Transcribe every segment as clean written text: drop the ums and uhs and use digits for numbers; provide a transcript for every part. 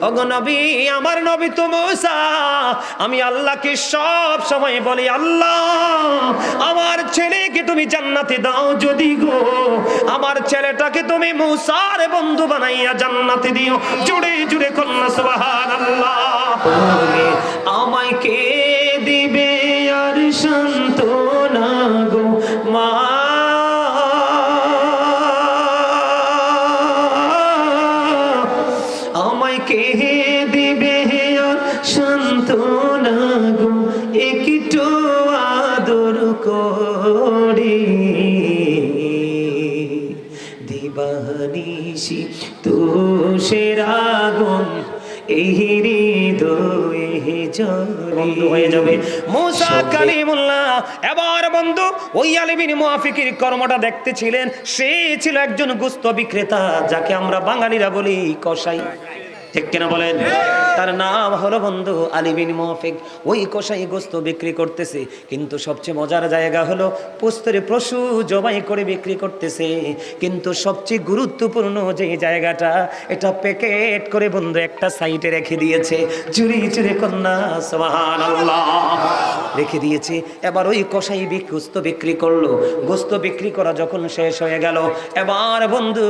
ওগো নবী, আমার নবী তো মূসা, আমি আল্লাহকে সব সময় বলি, আল্লাহ আমার ছেলেকে তুমি জান্নাতে দাও যদি গো, আমার ছেলেটাকে তুমি মূসার বন্ধু বানাইয়া জান্নাতে দিও। জুড়ে জুড়ে কন্যা সুবহানাল্লাহ। আমায় কে দিবে আর সান্ত্বনা গো মা, আমায় কে দিবে আর সান্ত্বনা গো, একটু আদর করে দিবানিশি তুষের আগুন এই হৃদয়ে জ্বলে হয়ে যাবে। মূসা কালিমুল্লাহ এবার বন্ধু ওই আলী বিন মুআফিকের কর্মটা দেখতেছিলেন। সে ছিল একজন গোশত বিক্রেতা, যাকে আমরা বাঙালিরা বলি কসাই, ঠিক কিনা বলেন? তার নাম হলো বন্ধু আলী বিন মুআফিক। ওই কসাই গোশত বিক্রি করতেছে, কিন্তু সবচেয়ে মজার জায়গা হলো পোস্তরে পশু জবাই করে বিক্রি করতেছে। কিন্তু সবচেয়ে গুরুত্বপূর্ণ যে জায়গাটা, এটা প্যাকেট করে বন্ধু একটা সাইডে রেখে দিয়েছে। চুরি চুরি কন্যা সুবহানাল্লাহ রেখে দিয়েছে। এবার ওই কসাই গোশত বিক্রি করলো। গোশত বিক্রি করা যখন শেষ হয়ে গেল, এবার বন্ধু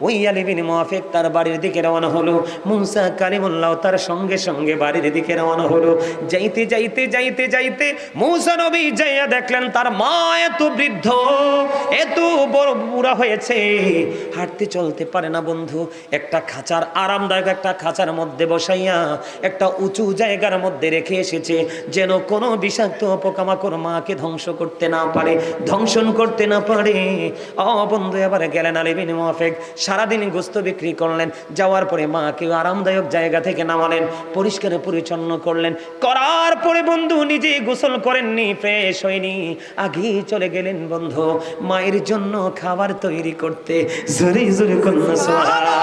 ওই আলী বিন মুআফিক তার বাড়ির দিকে রওনা হলো। মূসা কালিমুল্লাহ তার সঙ্গে সঙ্গে বাড়ির দিকে রওনা হলো। যাইতে যাইতে যাইতে যাইতে মূসা নবী যাইয়া দেখলেন তার মা এত বৃদ্ধ, এত বড় বুড়া হয়েছে, হাঁটতে চলতে পারে না বন্ধু। একটা খাঁচার আরামদায়ক একটা খাঁচার মধ্যে বসাইয়া একটা উঁচু জায়গার মধ্যে রেখে এসেছে, যেন কোনো বিষাক্ত পোকামাকড় মাকে ধ্বংস করতে না পারে, ধ্বংসন করতে না পারে। বন্ধু এবার গেলেন আলী বিন মুআফিক, সারাদিন গোশত বিক্রি করলেন। যাওয়ার পরে মাকে আরামদায়ক জায়গা থেকে নামালেন, পরিষ্কার পরিচ্ছন্ন করলেন। করার পরে বন্ধু নিজে গোসল করেননি, ফ্রেশ হয়নি, আগেই চলে গেলেন বন্ধু মায়ের জন্য খাবার তৈরি করতে। জোরে জোরে কন্যা সুবহানাল্লাহ।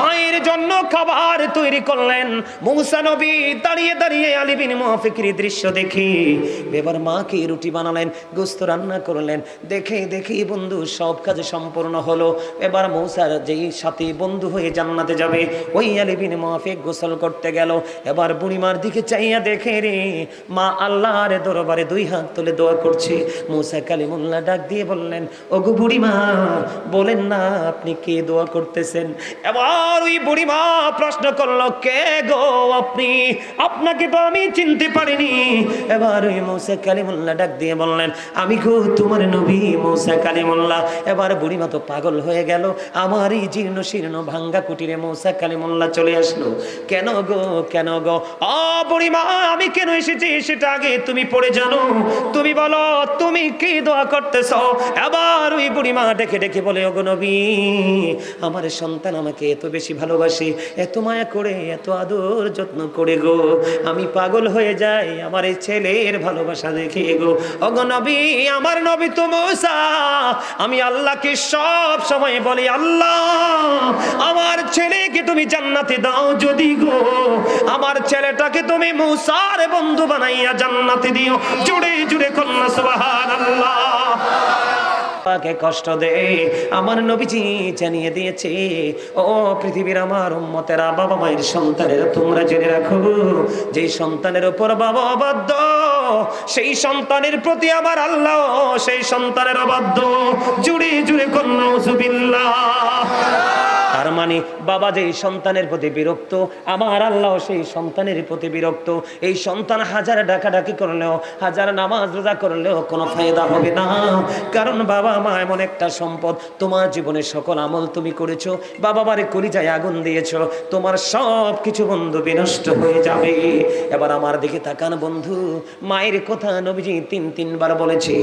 মায়ের জন্য খাবার তৈরি করলেন। মূসা নবী দাঁড়িয়ে দাঁড়িয়ে আলী বিন মুআফিকের দৃশ্য দেখি এবার মাকে রুটি বানালেন, গোশত রান্না করলেন। দেখে দেখি বন্ধু সব কাজ সম্পূর্ণ হলো। এবার মূসার যেই সাথী বন্ধু হয়ে জান্নাতে যাবে, ওই আলী বিন মুআফিক গোসল করতে গেল। এবার বুড়িমার দিকে চাইয়া দেখে রে মা আল্লাহর দরবারে দুই হাত তুলে দোয়া করছে। মূসা কালিমুল্লাহ ডাক দিয়ে বললেন, ওগো বুড়িমা, বলেন না আপনি কে দোয়া করতেছেন? এবার ওই বুড়িমা প্রশ্ন করলো, কে গো আপনি? আপনাকে তো আমি চিনতে পারিনি। এবার ওই মূসা কালিমুল্লাহ ডাক দিয়ে বললেন, আমি গো তোমার নবী মূসা কালিমুল্লাহ। এবার বুড়িমা তো পাগল হয়ে গেল। আমার এই জীর্ণ শীর্ণ ভাঙ্গা কুটিরে মূসা কালিমুল্লাহ চলে আসলো। কেন গো, কেন গো? বুড়িমা, আমি কেন এসেছি সেটা আগে তুমি পড়ে জানো। তুমি বলো তুমি কি দোয়া করতেছ? এবার ওই বুড়িমা ডেকে ডেকে বলে, ওগো নবী, আমার সন্তান আমাকে এত বেশি ভালোবাসে, এত মায়া করে, এত আদর যত্ন করে গো, আমি পাগল হয়ে যাই আমার এই ছেলের ভালোবাসা দেখে গো। ওগো নবী, আমার নবী তো মূসা, আমি আল্লাহকে সব সময় বলি, আল্লাহ আমার ছেলেকে তুমি জান্নাতে দাও যদি গো, আমার ছেলেটাকে তুমি মূসার বন্ধু বানাইয়া জান্নাতে দিও। জুড়ে জুড়ে কন্যা সুবহানাল্লাহ। পাকে কষ্ট দে আমার নবীজি জানিয়ে দিয়েছে, ও পৃথিবীর আমার উম্মতেরা, বাবা মায়ের সন্তানেরা, তোমরা জেনে রাখো, যে সন্তানের উপর বাবা অবাধ্য, সেই সন্তানের প্রতি আমার আল্লাহ সেই সন্তানের অবাধ্য। জুড়ে জুড়ে কন্যা নাউযুবিল্লাহ। তার মানে বাবা যেই সন্তানের প্রতি বিরক্ত, আমার আল্লাহ সেই সন্তানের প্রতি বিরক্ত। এই সন্তান হাজার ডাকাডাকি করলেও, হাজার নামাজ রোজা করলেও কোনো ফায়দা হবে না, কারণ বাবা মা এমন একটা সম্পদ। তোমার জীবনে সকল আমল তুমি করেছো, বাবা মারে কলিজায় আগুন দিয়েছো, তোমার সব কিছু বন্ধু বিনষ্ট হয়ে যাবে। এবার আমার দিকে তাকান বন্ধু, মায়ের কথা নবীজি তিনবার বলেছে।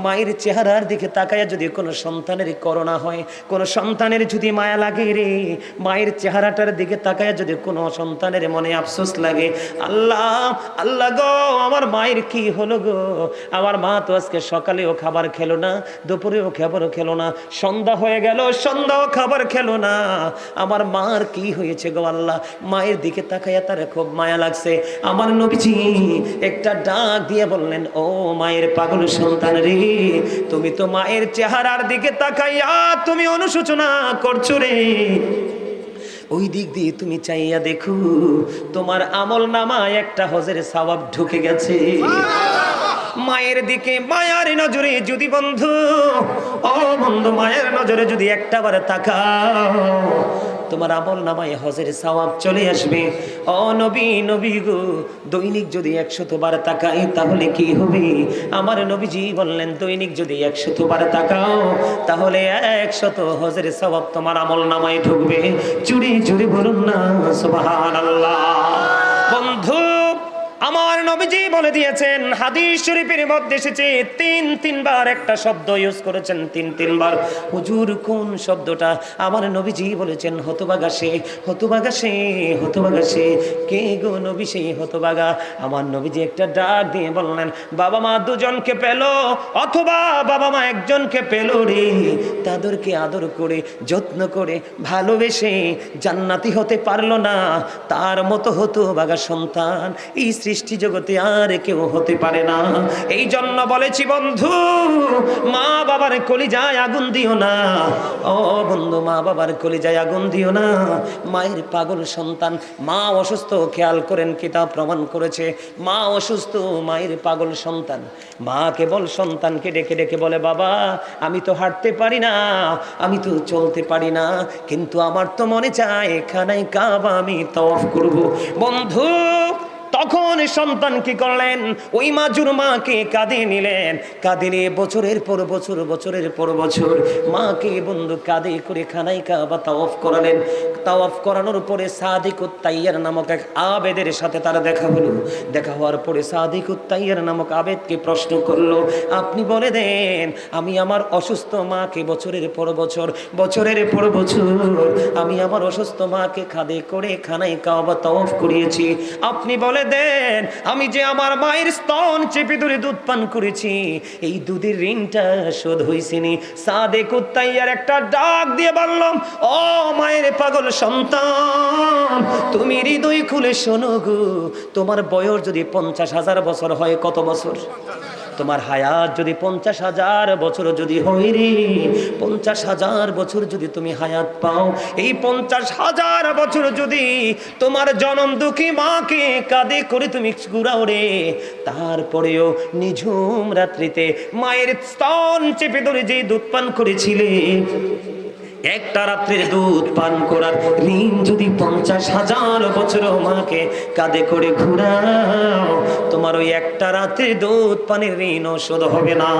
মায়ের চেহারার দিকে তাকায়া যদি কোনো সন্তানের করুণা হয়, কোনো সন্তানের যদি মায়া লাগে রে, মায়ের চেহারাটার দিকে তাকায় যদি কোনো সন্তানের মনে আফসোস লাগে, আল্লাহ আল্লাহ গো, আমার মায়ের কি হলো গো? আমার মা তো আজকে সকালেও খাবার খেলো না, দুপুরেও খাবারও খেলো না, সন্ধ্যা হয়ে গেল সন্ধ্যাও খাবার খেলো না, আমার মার কি হয়েছে গো আল্লাহ? মায়ের দিকে তাকায়া তার খুব মায়া লাগছে। আমার নবীজি একটা ডাক দিয়ে বললেন, ও মায়ের পাগল সন্তান রে, তুমি তো মায়ের চেহারার দিকে তাকাইয়া তুমি অনুশোচনা করছো রে, ওই দিক দিয়ে তুমি চাইয়া দেখো, তোমার আমল নামায় একটা হজের সওয়াব ঢুকে গেছে। মায়ের দিকে মায়ার নজরে যদি বন্ধু, ও বন্ধু, মায়ের নজরে যদি একটাবার তাকাও, তোমার আমল নামায় হজের সওয়াব চলে আসবে। ও নবী, নবী গো, দৈনিক যদি 100 বার তাকাই তাহলে কি হবে? আমার নবীজি বললেন, দৈনিক যদি 100 বার তাকাও তাহলে 100 হজের সওয়াব তোমার আমল নামায় ঢুকবে। চুরি চুরি বলুন না সুবহানাল্লাহ। বন্ধু, আমার নবীজি বলে দিয়েছেন, হাদিস শরীফের মধ্যে এসেছে, তিনবার একটা শব্দ ইউজ করেছেন, তিনবার। হুজুর কোন শব্দটা? আমার নবীজি বলেছেন, হতভাগা সে, হতভাগা সে, হতভাগা সে। কে গো নবী সেই হতভাগা? আমার নবীজি একটা ডাক দিয়ে বললেন, বাবা মা দুজনকে পেল অথবা বাবা মা একজনকে পেল রে, তাদেরকে আদর করে যত্ন করে ভালোবেসে জান্নাতি হতে পারলো না, তার মতো হতভাগা সন্তান এই সৃষ্টি জগতে আর কেউ হতে পারে না। এই জন্য বলেছি বন্ধু, মা বাবার কলিজায় আগুন দিও না। ও বন্ধু, মা বাবার কলিজায় আগুন দিও না। মায়ের পাগল সন্তান, মা অসুস্থ, খেয়াল করেন কিতাব প্রমাণ করেছে, মা অসুস্থ, মায়ের পাগল সন্তান, মা কেবল সন্তানকে ডেকে ডেকে বলে, বাবা আমি তো হাঁটতে পারি না, আমি তো চলতে পারি না, কিন্তু আমার তো মনে চায় খানায় কাবা আমি তওয়াফ করব। বন্ধু, তখন সন্তান কি করলেন? ওই মাজুর মাকে কাঁধে নিলেন, কাঁধে নিয়ে বছরের পর বছর, বছরের পর বছর মাকে বন্ধু কাঁধে করে খানায় কাবা তাওয়াফ করালেন। তাওয়াফ করানোর পরে সাদিকুত তাইয়ার নামক এক আবেদের সাথে তারা দেখা হলো। দেখা হওয়ার পরে সাদিকুত তাইয়ার নামক আবেদকে প্রশ্ন করলো, আপনি বলে দেন, আমি আমার অসুস্থ মাকে বছরের পর বছর, বছরের পর বছর আমি আমার অসুস্থ মাকে কাঁধে করে খানায় কাবা তাওয়াফ করিয়েছি, আপনি বলে দেন, আমি যে আমার মায়ের স্তন চেপে ধরে দুধ পান করেছি, এই দুধের ঋণটা শোধ হইছেনি? সাদেকুত তাইয়ার একটা ডাক দিয়ে বললাম, ও মায়ের পাগল সন্তান, তুমি হৃদয় খুলে শোনো গো, তোমার বয়স যদি 50,000 বছর হয়, কত বছর? তোমার হায়াত যদি 50,000 বছর যদি হয় রে, 50,000 বছর যদি তুমি হায়াত পাও, এই 50,000 বছর যদি তোমার জনম দুঃখী মাকে কাঁধে করে তুমি ঘুরাও রে, তারপরেও নিঝুম রাত্রিতে মায়ের স্তন চেপে ধরে যে দুধ পান করেছিলে, একটা রাত্রির দুধ পান করার ঋণ যদি 50,000 বছর মাকে কাঁধে করে ঘুরাও, তোমার ওই একটা রাত্রির দুধ পানের ঋণও শোধ হবে না।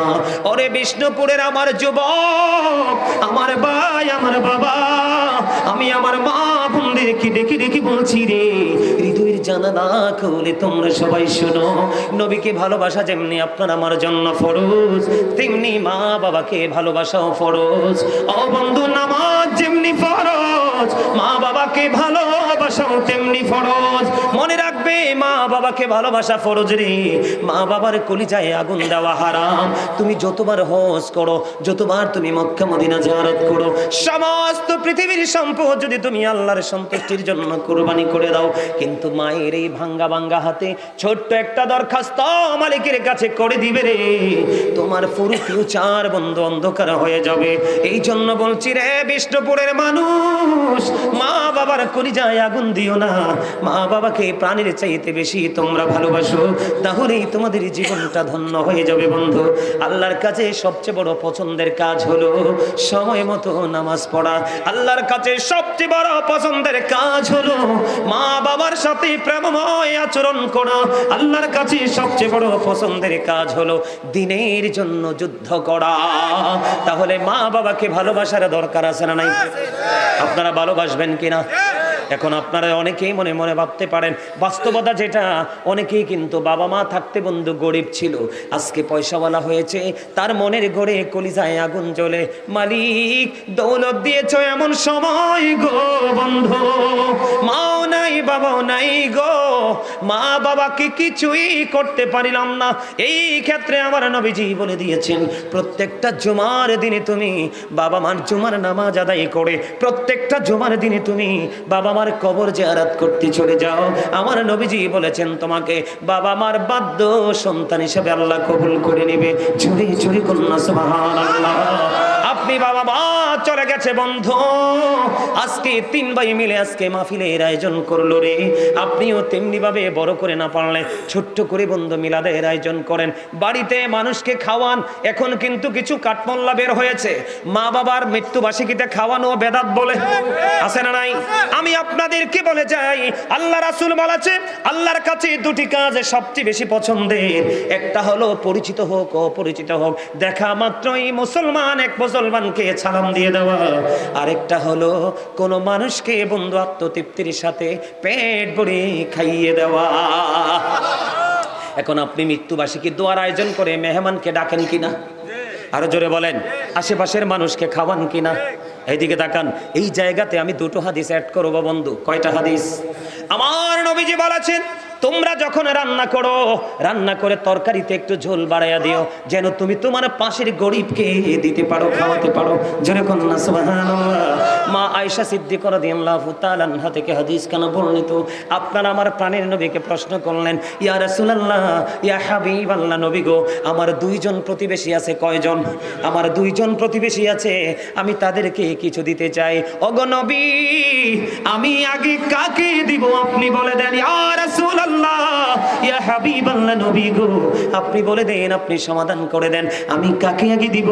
ওরে বিষ্ণুপুরের আমার যুবক, আমার ভাই, আমার বাবা, আমি আমার মা বোনদেরকে ডেকে ডেকে বলছি রে, হৃদয়ের জানালা খুলে তোমরা সবাই শোনো, নবীকে ভালোবাসা যেমনি আপনার আমার জন্য ফরজ, তেমনি মা বাবাকে ভালোবাসাও ফরজ। ও বন্ধু, নামাজ যেমনি ফরজ, মা বাবাকে ভালোবাসাও তেমনি ফরজ। মনে রাখবে, মা বাবাকে ভালোবাসা ফরজ রে, মা বাবার কলিজায় আগুন দেওয়া হারাম। তুমি যতবার হজ করো, যতবার তুমি মক্কা মদিনা জিয়ারত করো, সমস্ত পৃথিবীর সম্পদ যদি তুমি আল্লাহর সন্তুষ্টির জন্য কুরবানি করে দাও, কিন্তু মায়ের এই ভাঙ্গা ভাঙ্গা হাতে ছোট্ট একটা দরখাস্ত মালিকের কাছে করে দিবে রে, তোমার পুরো ফিউচার বন্ধ অন্ধকার হয়ে যাবে। এই জন্য বলছি রে বিষ্ণুপুরের মানুষ, মা বাবার কলিজায় আগুন দিও না, মা বাবাকে প্রাণের চাইতে বেশি তোমরা ভালোবাসো, তাহলেই তোমাদের জীবনটা ধন্য হয়ে যাবে। বন্ধু, আল্লাহর কাছে সবচেয়ে বড় পছন্দের কাজ হলো সময় মতো নামাজ পড়া। আল্লাহর কাছে সবচেয়ে বড় পছন্দের কাজ হলো মা বাবার সাথে প্রেমময় আচরণ করা। আল্লাহর কাছে সবচেয়ে বড় পছন্দের কাজ হলো দ্বীনের জন্য যুদ্ধ করা। তাহলে মা বাবাকে ভালোবাসার দরকার আছে না নাই? আপনারা ভালোবাসবেন কিনা? এখন আপনারা অনেকেই মনে মনে ভাবতে পারেন, বাস্তবতা যেটা, অনেকেই কিন্তু বাবা মা থাকতে বন্ধু গরিব ছিল, আজকে পয়সাওয়ালা হয়েছে, তার মনের ঘরে কলিজায় আগুন জ্বলে, মালিক দৌলত দিয়েছ এমন সময় গো বন্ধু, মাও নাই বাবাও নাই গো, মা বাবাকে কিছুই করতে পারিলাম না। এই ক্ষেত্রে আমার নবীজি বলে দিয়েছেন, প্রত্যেকটা জুমার দিনে তুমি বাবা মার জুমার নামাজ আদায় করে, প্রত্যেকটা জুমার দিনে তুমি বাবা মার কবর জিয়ারত করতে চলে যাও। আমার নবীজি বলেছেন, তোমাকে বাবা মার বাধ্য সন্তান হিসেবে আল্লাহ কবুল করে নেবে। ঝুরি ঝুরি কন্যা সুবহানাল্লাহ। আপনি বাবা মা চলে গেছে বন্ধু, আজকে 3 ভাই মিলে আজকে মাহফিলের আয়োজন করলো রে। আপনিও তেমনি ভাবে বড় করে না পারলে ছোট্ট করে বন্ধু মিলাদের আয়োজন করেন, বাড়িতে মানুষকে খাওয়ান। এখন কিন্তু কিছু কাঠমোল্লা বের হয়েছে, মা বাবার মৃত্যুবার্ষিকীতে খাওয়ানো বেদাত বলে, আছে না নাই? আমি আপনাদেরকে বলে যাই, আল্লাহ রাসূল বলেছে আল্লাহর কাছে 2টি কাজ সবচেয়ে বেশি পছন্দের। একটা হলো পরিচিত হোক অপরিচিত হোক, দেখা মাত্রই মুসলমান এক মুসলমানকে সালাম দিয়ে দেওয়া। আরেকটা হলো কোন মানুষকে বন্ধু আত্মতৃপ্তির সাথে পেট ভরে খাইয়ে দেওয়া। এখন আপনি মৃত্যুবার্ষিকীর দোয়ার আয়োজন করে মেহমানকে ডাকেন কিনা? আরো জোরে বলেন। আশেপাশের মানুষকে খাওয়ান কিনা? এইদিকে তাকান। এই জায়গাতে আমি 2টো হাদিস অ্যাড করব বন্ধু। কয়টা হাদিস? আমার নবীজি বলেছেন, তোমরা যখন রান্না করো, রান্না করে তরকারিতে একটু ঝোল বাড়াইয়া দিও, যেন তুমি তোমার পাশের গরিবকে দিতে পারো, খাওয়াতে পারো। জোরে কোন না সুবহানাল্লাহ। মা আয়েশা সিদ্দিকা রাদিয়াল্লাহু তাআলা আনহা থেকে হাদিস কেন বর্ণিত, আপনারা আমার প্রাণের নবীকে প্রশ্ন করলেন, ইয়া রাসূলুল্লাহ, ইয়া হাবিবাল্লাহ, নবী গো, আমার 2 জন প্রতিবেশী আছে। কয়জন? আমার 2 জন প্রতিবেশী আছে, আমি তাদেরকে কিছু দিতে চাই। ওগো নবী, আমি আগে কাকে দিব আপনি বলে দেন। ইয়া রাসূলুল্লাহ, ইয়া হাবিবাল্লাহ, নবী গো, আপনি বলে দেন, আপনি সমাধান করে দেন, আমি কাকে আগে দিব।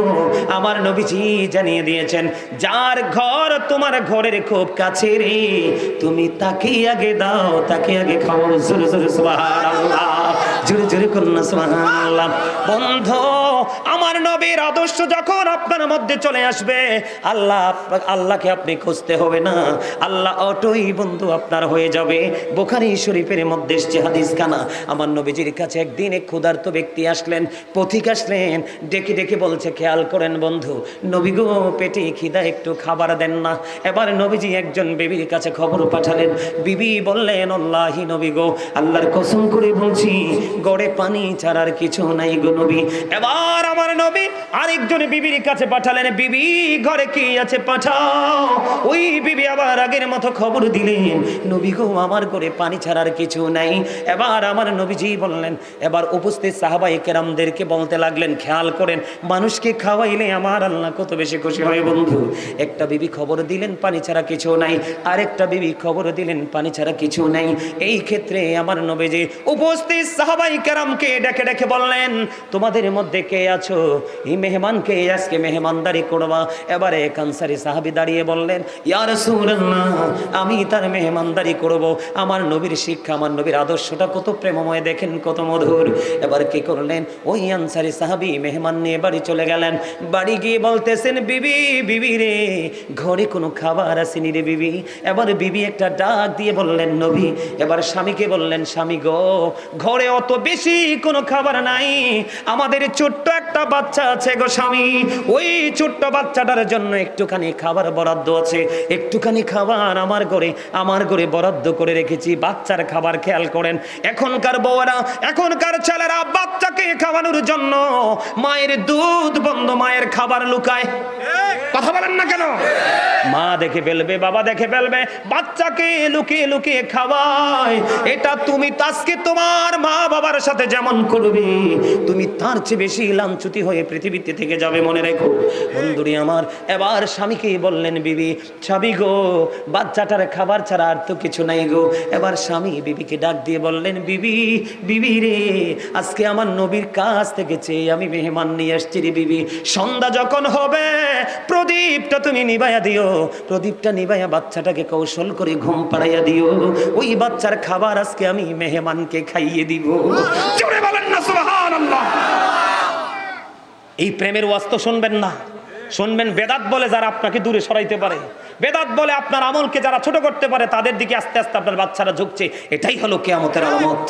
আমার নবীজি জানিয়ে দিয়েছেন, যার ঘর তোমার ঘরের খুব কাছে রে, তুমি তাকে আগে দাও, তাকে আগে খাওয়াও। জোরে জোরে সুবহানাল্লাহ, জোরে জোরে করুন সুবহানাল্লাহ। বন্ধু, আমার নবীর আদর্শ যখন আপনার মধ্যে চলে আসবে, আল্লাহকে আপনি খুঁজতে হবে না, আল্লাহ অটোই বন্ধু আপনার হয়ে যাবে। বুখারী শরীফের মধ্যে এসেছে হাদিস খানা। আমার নবীজির কাছে একদিন এক ক্ষুধার্ত ব্যক্তি আসলেন, পথিক আসলেন, ডেকে ডেকে বলছে, খেয়াল করেন বন্ধু, নবী গো, পেটে খিদা, একটু খাবার দেন না। এবার নবীজি একজন বিবির কাছে খবর পাঠালেন। বিবি বললেন, আল্লাহি নবী গো, আল্লাহর কসম করে বলছি, গড়ে পানি ছাড়ার কিছু নাই গো নবী। এবার আমার নবী আরেকজন বিবির কাছে পাঠালেন, বিবি ঘরে কি আছে পাঠাও। ওই বিবি আবার আগের মতো খবর দিলেন, নবী গো, আমার ঘরে পানি ছাড়ার কিছু নাই। এবার আমার নবীজি বললেন, এবার উপস্থিত সাহাবায়ে কেরামদেরকে বলতে লাগলেন, খেয়াল করেন, মানুষকে খাওয়াইলে আমার আল্লাহ কত বেশি খুশি হয় বন্ধু। একটা বিবি খবর দিলেন পানি ছাড়া কিছু নাই, আরেকটা বিবি খবর দিলেন পানি ছাড়া কিছু নাই। এই ক্ষেত্রে আমার নবীজি উপস্থিত সাহাবায়ে কেরামকে ডেকে ডেকে বললেন, তোমাদের মধ্যে কে আছো, এই মেহমানকে আজকে মেহমানদারি করবা। এবারে এক আনসারী সাহাবী দাঁড়িয়ে বললেন, ইয়া রাসূলুল্লাহ, আমি তার মেহমানদারি করব। আমার নবীর শিক্ষা, আমার নবীর আদর্শটা কত প্রেমময়, দেখেন কত মধুর। এবার কি করলেন, ওই আনসারী সাহাবী মেহমান নিয়ে বাড়ি চলে গেলেন। বাড়ি গিয়ে বলতেছেন, বিবি, বিবি রে, ঘরে কোনো খাবার আসেনি রে বিবি। এবার বিবি একটা ডাক দিয়ে বললেন, নবী। এবার স্বামীকে বললেন, স্বামী গো, ঘরে অত বেশি কোনো খাবার নাই, আমাদের ছোট্ট একটা বাচ্চা আছে গো স্বামী, ওই ছোট্ট বাচ্চাটার জন্য একটুখানি খাবার বরাদ্দ আছে, একটুখানি খাবার আমার ঘরে বরাদ্দ করে রেখেছি, বাচ্চার খাবার খেয়াল করেন। এখনকার বউরা, এখনকার ছেলেরা বাচ্চাকে খাওয়ানোর জন্য মায়ের দুধ বন্ধ, মায়ের খাবার লুকায়। কথা বলেন না কেন? মা দেখে ফেলবে, বাবা দেখে ফেলবে, বাচ্চাকে লুকিয়ে লুকিয়ে খাওয়ায়। এটা তুমি আজকে তোমার মা বাবার সাথে যেমন করবে, তুমি তার চেয়ে বেশি লাঞ্ছিত হয়ে পৃথিবীতে থেকে যাবে, মনে রেখো বন্ধুরি আমার। এবার স্বামীকে বললেন, বিবি, স্বামী গো, বাচ্চাটার খাবার ছাড়া আর তো কিছু নাই গো। এবার স্বামী বিবিকে ডাক দিয়ে বললেন, বিবি, বিবি রে, আজকে আমার নবীর কাছ থেকে চেয়ে আমি মেহমান নিয়ে আসছি রে বিবি। সন্ধ্যা যখন হবে, প্রদীপটা তুমি নিভাইয়া দিও, প্রদীপটা নিভাইয়া বাচ্চাটাকে কৌশল করে ঘুম পাড়াইয়া দিও, ওই বাচ্চার খাবার আজকে আমি মেহমানকে খাইয়ে দিব। জোরে বলেন না সুবহানাল্লাহ। এই প্রেমের ওয়াজ তো শুনবেন না, শুনবেন বেদাত বলে যারা আপনাকে দূরে সরাইতে পারে, বেদাত বলে আপনার আমলকে যারা ছোট করতে পারে, তাদের দিকে আস্তে আস্তে আপনার বাচ্চারা ঝুঁকছে। এটাই হলো কিয়ামতের আলামত।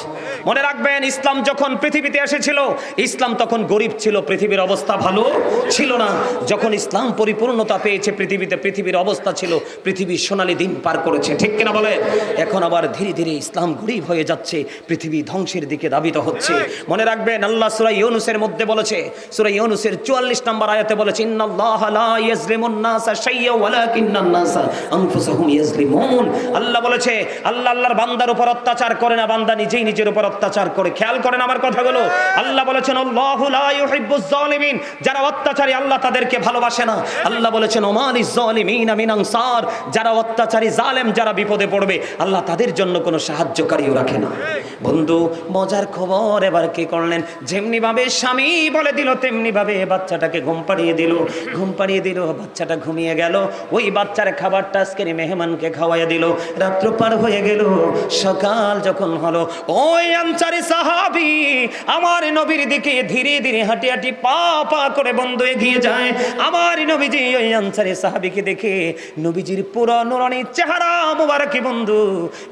মনে রাখবেন, ইসলাম যখন পৃথিবীতে এসেছিল, ইসলাম তখন গরিব ছিল, পৃথিবীর অবস্থা ভালো ছিল না। যখন ইসলাম পরিপূর্ণতা পেয়েছে পৃথিবীতে, পৃথিবীর অবস্থা ছিল, পৃথিবীর সোনালী দিন পার করেছে, ঠিক কিনা বলে? এখন আবার ধীরে ধীরে ইসলাম গরিব হয়ে যাচ্ছে, পৃথিবী ধ্বংসের দিকে ধাবিত হচ্ছে। মনে রাখবেন, আল্লাহ সূরা ইউনূসের মধ্যে বলেছে, সূরা ইউনূসের 44 নম্বর আয়াতে বলেছে, ইন্নাল্লাহা লা ইয়াজলিমুন নাসা শাইয়্যা ওয়ালাকিন্নান নাসা আনফুসাহুম ইয়াজলিমুন। আল্লাহ বলেছে, আল্লাহ আল্লাহর বান্দার উপর অত্যাচার করে না, বান্দা নিজেই নিজের উপর অত্যাচার করে। খেয়াল করেন আমার কথাগুলো। আল্লাহ বলেছেন আল্লাহু লা ইউহিব্বুজ জালিমিন, যারা অত্যাচারী আল্লাহ তাদেরকে ভালোবাসে না। আল্লাহ বলেছেন ওমালিজ জালিমিনা মিন আনসার, যারা অত্যাচারী জালেম যারা বিপদে পড়বে আল্লাহ তাদের জন্য কোনো সাহায্যকারীও রাখে না। বন্ধু মজার খবর এবার কি করলেন, যেমনি ভাবে স্বামী বলে দিল তেমনি ভাবে বাচ্চাটাকে ঘুম পাড়িয়ে দিল, বাচ্চাটা ঘুমিয়ে গেল। ওই বাচ্চার খাবারটা আজকের মেহমানকে খাওয়াইয়া দিল। রাত্র পার হয়ে গেল, সকাল যখন হলো ওই আনসারী সাহাবী আমার নবীর দিকে ধীরে ধীরে হাঁটি হাঁটি পা পা করে বন্ধু এগিয়ে যায়। আমার নবীজি ওই আনসারী সাহাবীকে দেখে নবীজির পুরো নুরানি চেহারা মুবারকে বন্ধু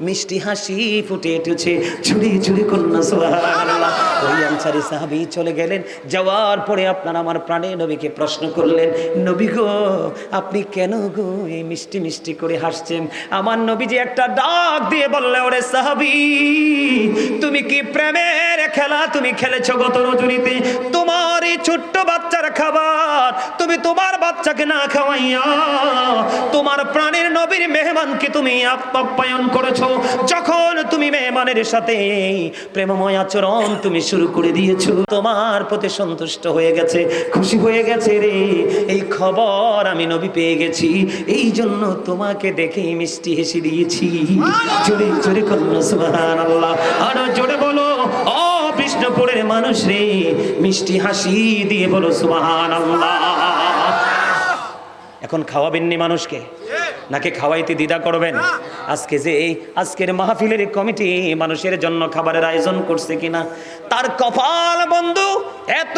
মিষ্টি হাসি ফুটে উঠেছে। ঝুড়ি ঝুড়ি কন্যা সুবহানাল্লাহ। ওই আনসারী সাহাবী চলে গেলেন, যাওয়ার পরে আপনার আমার প্রাণের নবীকে প্রশ্ন করলেন, নবী গো আপনি কেন গো এই মিষ্টি মিষ্টি করে হাসছেন? আমার নবীজি একটা ডাক দিয়ে বললে, ওরে সাহাবী তুমি কি প্রেমের খেলা তুমি খেলেছো গত রজনীতে? তোমার এই ছোট্ট বাচ্চার খাবার তুমি তোমার বাচ্চাকে না খাওয়াইয়া তোমার প্রাণের নবীর মেহমানকে তুমি আপ্যায়ন করেছো। যখন তুমি মেহমানের সাথে প্রেমময় আচরণ তুমি শুরু করে দিয়েছো, তোমার প্রতি সন্তুষ্ট হয়ে গেছে, খুশি হয়ে গেছে রে। এই খবর আমি নবী পেয়ে গেছি, এই জন্য তোমাকে দেখে মিষ্টি হেসে দিয়েছি। জোরে জোরে কন্যা সুবহানাল্লাহ। আরো জোরে বলো ও বিষ্ণুপুরের মানুষ রে, মিষ্টি হাসি দিয়ে বলো সুবহানাল্লাহ। এখন খাওয়াবেননি মানুষকে নাকি খাওয়াইতে দ্বিধা করবেন? আজকে যে আজকের মাহফিলের কমিটি মানুষের জন্য খাবারের আয়োজন করছে কিনা, তার কপাল বন্ধু এত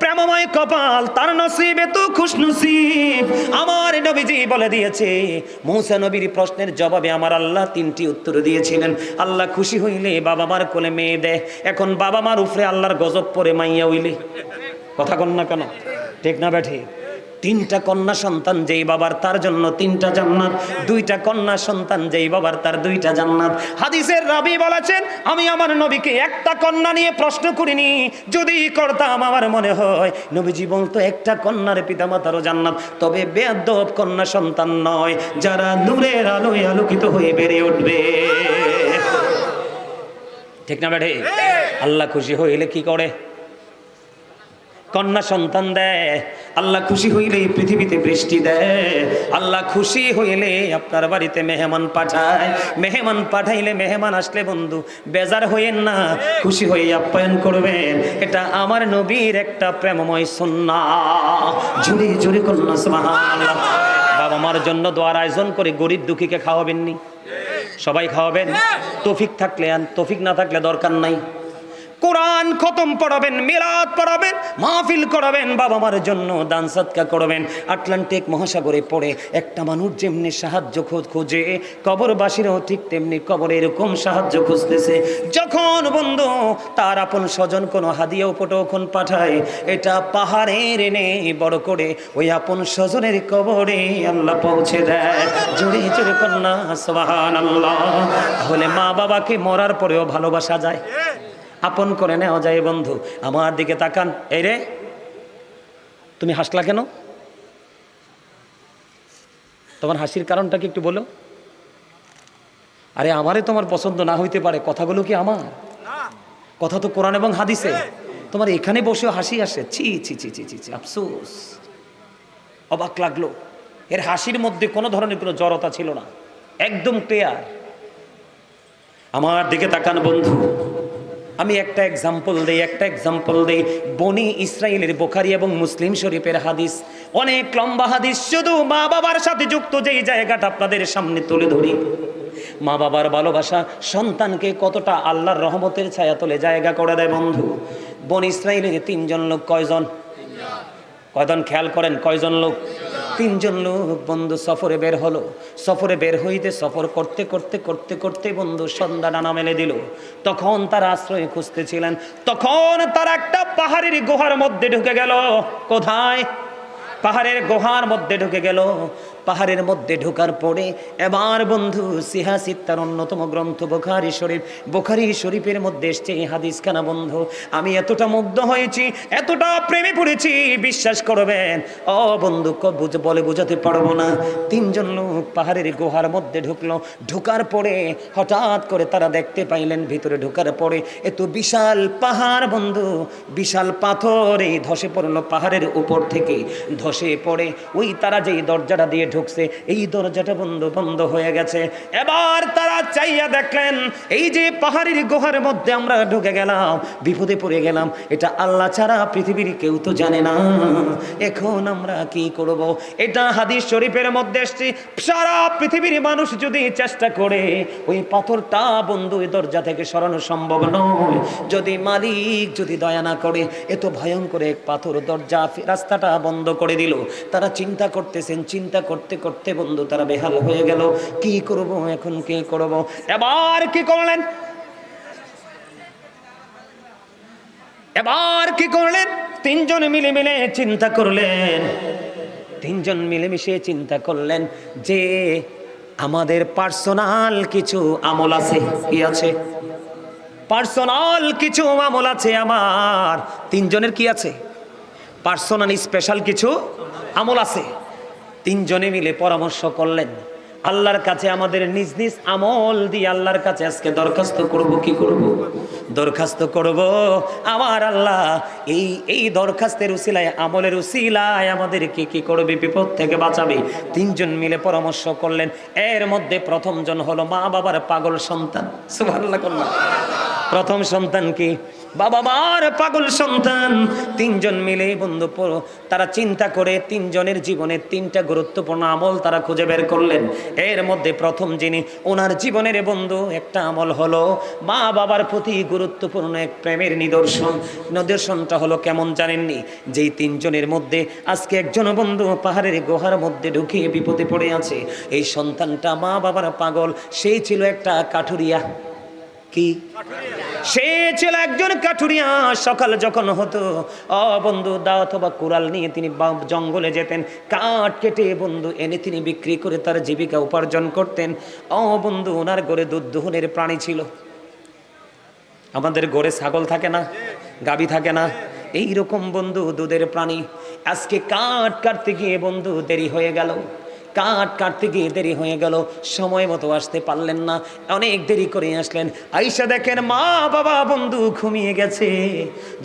প্রেমময় কপাল, তার নসিব এত খুশনসিব। আমার নবীজি বলে দিয়েছে, মুসা নবীর প্রশ্নের জবাবে আমার আল্লাহ 3টি উত্তর দিয়েছিলেন। আল্লাহ খুশি হইলে বাবা মার কোলে মেয়ে দেয়, এখন বাবা মার উপরে আল্লাহর গজব পড়ে মাইয়া হইলে। কথা কন না কেন, ঠিক না বেঠি? 3টা কন্যা সন্তান যেই বাবার তার জন্য 3টা জান্নাত, 2টা কন্যা সন্তান যেই বাবার তার 2টা জান্নাত। হাদিসের রাবী বলেছেন, আমি আমার নবীকে একটা কন্যা নিয়ে প্রশ্ন করিনি, যদি করতাম আমার মনে হয় নবীজি বলতো একটা কন্যার পিতামাতারও জান্নাত, তবে বেয়াদব কন্যা সন্তান নয়, যারা নূরের আলোয় আলোকিত হয়ে বেড়ে উঠবে। ঠিক না বেঠে? আল্লাহ খুশি হইলে কি করে? কন্যা সন্তান দেয়। আল্লাহ খুশি হইলে পৃথিবীতে বৃষ্টি দেয়। আল্লাহ খুশি হইলে আপনার বাড়িতে মেহমান পাঠায়। মেহমান পাঠাইলে, মেহমান আসলে বন্ধু বেজার হইয়েন না, খুশি হয়ে আপ্যায়ন করবেন। এটা আমার নবীর একটা প্রেমময় সুন্নাহ। জুড়ে জুড়ে কন্যা সুবহানাল্লাহ। বাবা মার জন্য দোয়ার আয়োজন করে গরিব দুঃখীকে খাওয়াবেননি? সবাই খাওয়াবেন। তৌফিক থাকলে, আর তৌফিক না থাকলে দরকার নাই। কোরআন খতম পড়াবেন, মিলাদ পড়াবেন, মাহফিল করাবেন, বাবা মার জন্য দান সদকা করবেন। আটলান্টিক মহাসাগরে পড়ে একটা মানুষ যেমনি সাহায্য খোঁজে, কবরবাসীরাও ঠিক তেমনি কবরে এরকম সাহায্য খুঁজতেছে। যখন বন্ধু তার আপন স্বজন কোনো হাদিয়া উপটোকন পাঠায়, এটা পাহাড়ের এনে বড় করে ওই আপন স্বজনের কবরে আল্লাহ পৌঁছে দেয়। জোরে জোরে কন্যা সুবহানাল্লাহ। তাহলে মা বাবাকে মরার পরেও ভালোবাসা যায়, আপন করে নেওয়া যায়। বন্ধু আমার দিকে তাকান। এই রে, তুমি হাসলা কেন? তোমার হাসির কারণটা কি একটু বলো। আরে আমারে তোমার পছন্দ না হইতে পারে, কথাগুলো কি আমার কথা? তো কোরআন এবং হাদিসে। তোমার এখানে বসেও হাসি আসে, ছি ছি ছি ছি ছি ছি, আফসোস। অবাক লাগলো, এর হাসির মধ্যে কোনো ধরনের কোনো জড়তা ছিল না, একদম ক্লিয়ার। আমার দিকে তাকান বন্ধু, আমি একটা এক্সাম্পল দেই। বনি ইসরাইলের বুখারী এবং মুসলিম শরীফের হাদিস, অনেক লম্বা হাদিস। শুধু মা বাবার সাথে যুক্ত যেই জায়গাটা আপনাদের সামনে তুলে ধরি, মা বাবার ভালোবাসা সন্তানকে কতটা আল্লাহর রহমতের ছায়া তলে জায়গা করে দেয়। বন্ধু বনি ইসরাইলের 3জন লোক, কয়জন? খেয়াল করেন, কয়জন লোক? 3জন লোক বন্ধু সফরে বের হলো। সফরে বের হইতে সফর করতে করতে করতে করতে বন্ধু সন্ধ্যা ডানা মেলে দিল। তখন তারা আশ্রয় খুঁজতেছিলেন, তখন তারা একটা পাহাড়ের গুহার মধ্যে ঢুকে গেল। কোথায়? পাহাড়ের গুহার মধ্যে ঢুকে গেল। পাহাড়ের মধ্যে ঢোকার পরে এবার বন্ধু সিহা সিত্তার অন্যতম গ্রন্থ বুখারী শরীফের মধ্যে এসছে এই হাদিসখানা বন্ধু। আমি এতটা মুগ্ধ হয়েছি, এতটা প্রেমে পড়েছি, বিশ্বাস করবেন ও বন্ধু বলে বোঝাতে পারবো না। তিনজন লোক পাহাড়ের গুহার মধ্যে ঢুকলো। ঢোকার পরে হঠাৎ করে তারা দেখতে পাইলেন ভিতরে ঢোকার পরে এত বিশাল পাহাড় বন্ধু, বিশাল পাথর এই ধসে পড়লো পাহাড়ের উপর থেকে, ধসে পড়ে ওই তারা যেই দরজাটা দিয়ে ঢুকছে এই দরজাটা বন্ধ হয়ে গেছে। এবার তারা চাইয়া দেখলেন এই যে পাহাড়ের গুহার মধ্যে আমরা ঢুকে গেলাম, বিপদে পড়ে গেলাম, এটা আল্লাহ ছাড়া পৃথিবীর কেউ তো জানে না, এখন আমরা কি করব? এটা হাদিস শরীফের মধ্যে এসেছে, সারা পৃথিবীর মানুষ যদি চেষ্টা করে ওই পাথরটা বন্ধু ওই দরজা থেকে সরানো সম্ভব নয়, যদি মালিক যদি দয়া না করে। এত ভয়ঙ্কর এক পাথর দরজা রাস্তাটা বন্ধ করে দিল। তারা চিন্তা করতেছেন, চিন্তা করতে করতে বন্ধু তারা বেহাল হয়ে গেল, কি করব এখন, কি করব? এবার কি করলেন? তিনজন মিলে চিন্তা করলেন, তিনজন মিলেমিশে চিন্তা করলেন যে আমাদের পার্সোনাল কিছু আমল আছে। কি আছে? পার্সোনাল কিছু আমল আছে আমার। তিনজনের কি আছে? পার্সোনাল স্পেশাল কিছু আমল আছে। তিনজনে মিলে পরামর্শ করলেন, আল্লাহর কাছে আমাদের নিজ নিজ আমল দিয়ে আল্লাহর কাছে আজকে দরখাস্ত করব। কি করব? দরখাস্ত করব, আমার আল্লাহ এই দরখাস্তের উসিলায়, আমলের উসিলায় আমাদেরকে কি করবে? বিপদ থেকে বাঁচাবে। তিনজন মিলে পরামর্শ করলেন। এর মধ্যে প্রথম জন হলো মা বাবার পাগল সন্তান। সুবহানাল্লাহ। প্রথম সন্তান কি? বাবা মার পাগল সন্তান। তিনজন মিলে বন্ধু তারা চিন্তা করে তিনজনের জীবনে তিনটা গুরুত্বপূর্ণ আমল তারা খুঁজে বের করলেন। এর মধ্যে প্রথম যিনি, ওনার জীবনের বন্ধু একটা আমল হলো মা বাবার প্রতি গুরুত্বপূর্ণ এক প্রেমের নিদর্শনটা হলো কেমন জানেননি? যেই তিনজনের মধ্যে আজকে একজন বন্ধু পাহাড়ের গুহার মধ্যে ঢুকিয়ে বিপদে পড়ে আছে, এই সন্তানটা মা বাবার পাগল। সেই ছিল একটা কাঠুরিয়া। কি? সে ছিল একজন কাঠুরিয়া। সকাল যখন হতো বন্ধু দাওয়াত বা কুড়াল নিয়ে তিনি জঙ্গলে যেতেন, কাঠ কেটে বন্ধু এনে তিনি বিক্রি করে তার জীবিকা উপার্জন করতেন। বন্ধু ওনার ঘরে দুধ দোহনের প্রাণী ছিল। আমাদের ঘরে ছাগল থাকে না, গাভী থাকে না, এইরকম বন্ধু দুধের প্রাণী। আজকে কাঠ কাটতে গিয়ে বন্ধু দেরি হয়ে গেল, কাঠ কাটতে গিয়ে দেরি হয়ে গেল, সময় মতো আসতে পারলেন না, অনেক দেরি করে আসলেন। আইসা দেখেন মা বাবা বন্ধু ঘুমিয়ে গেছে।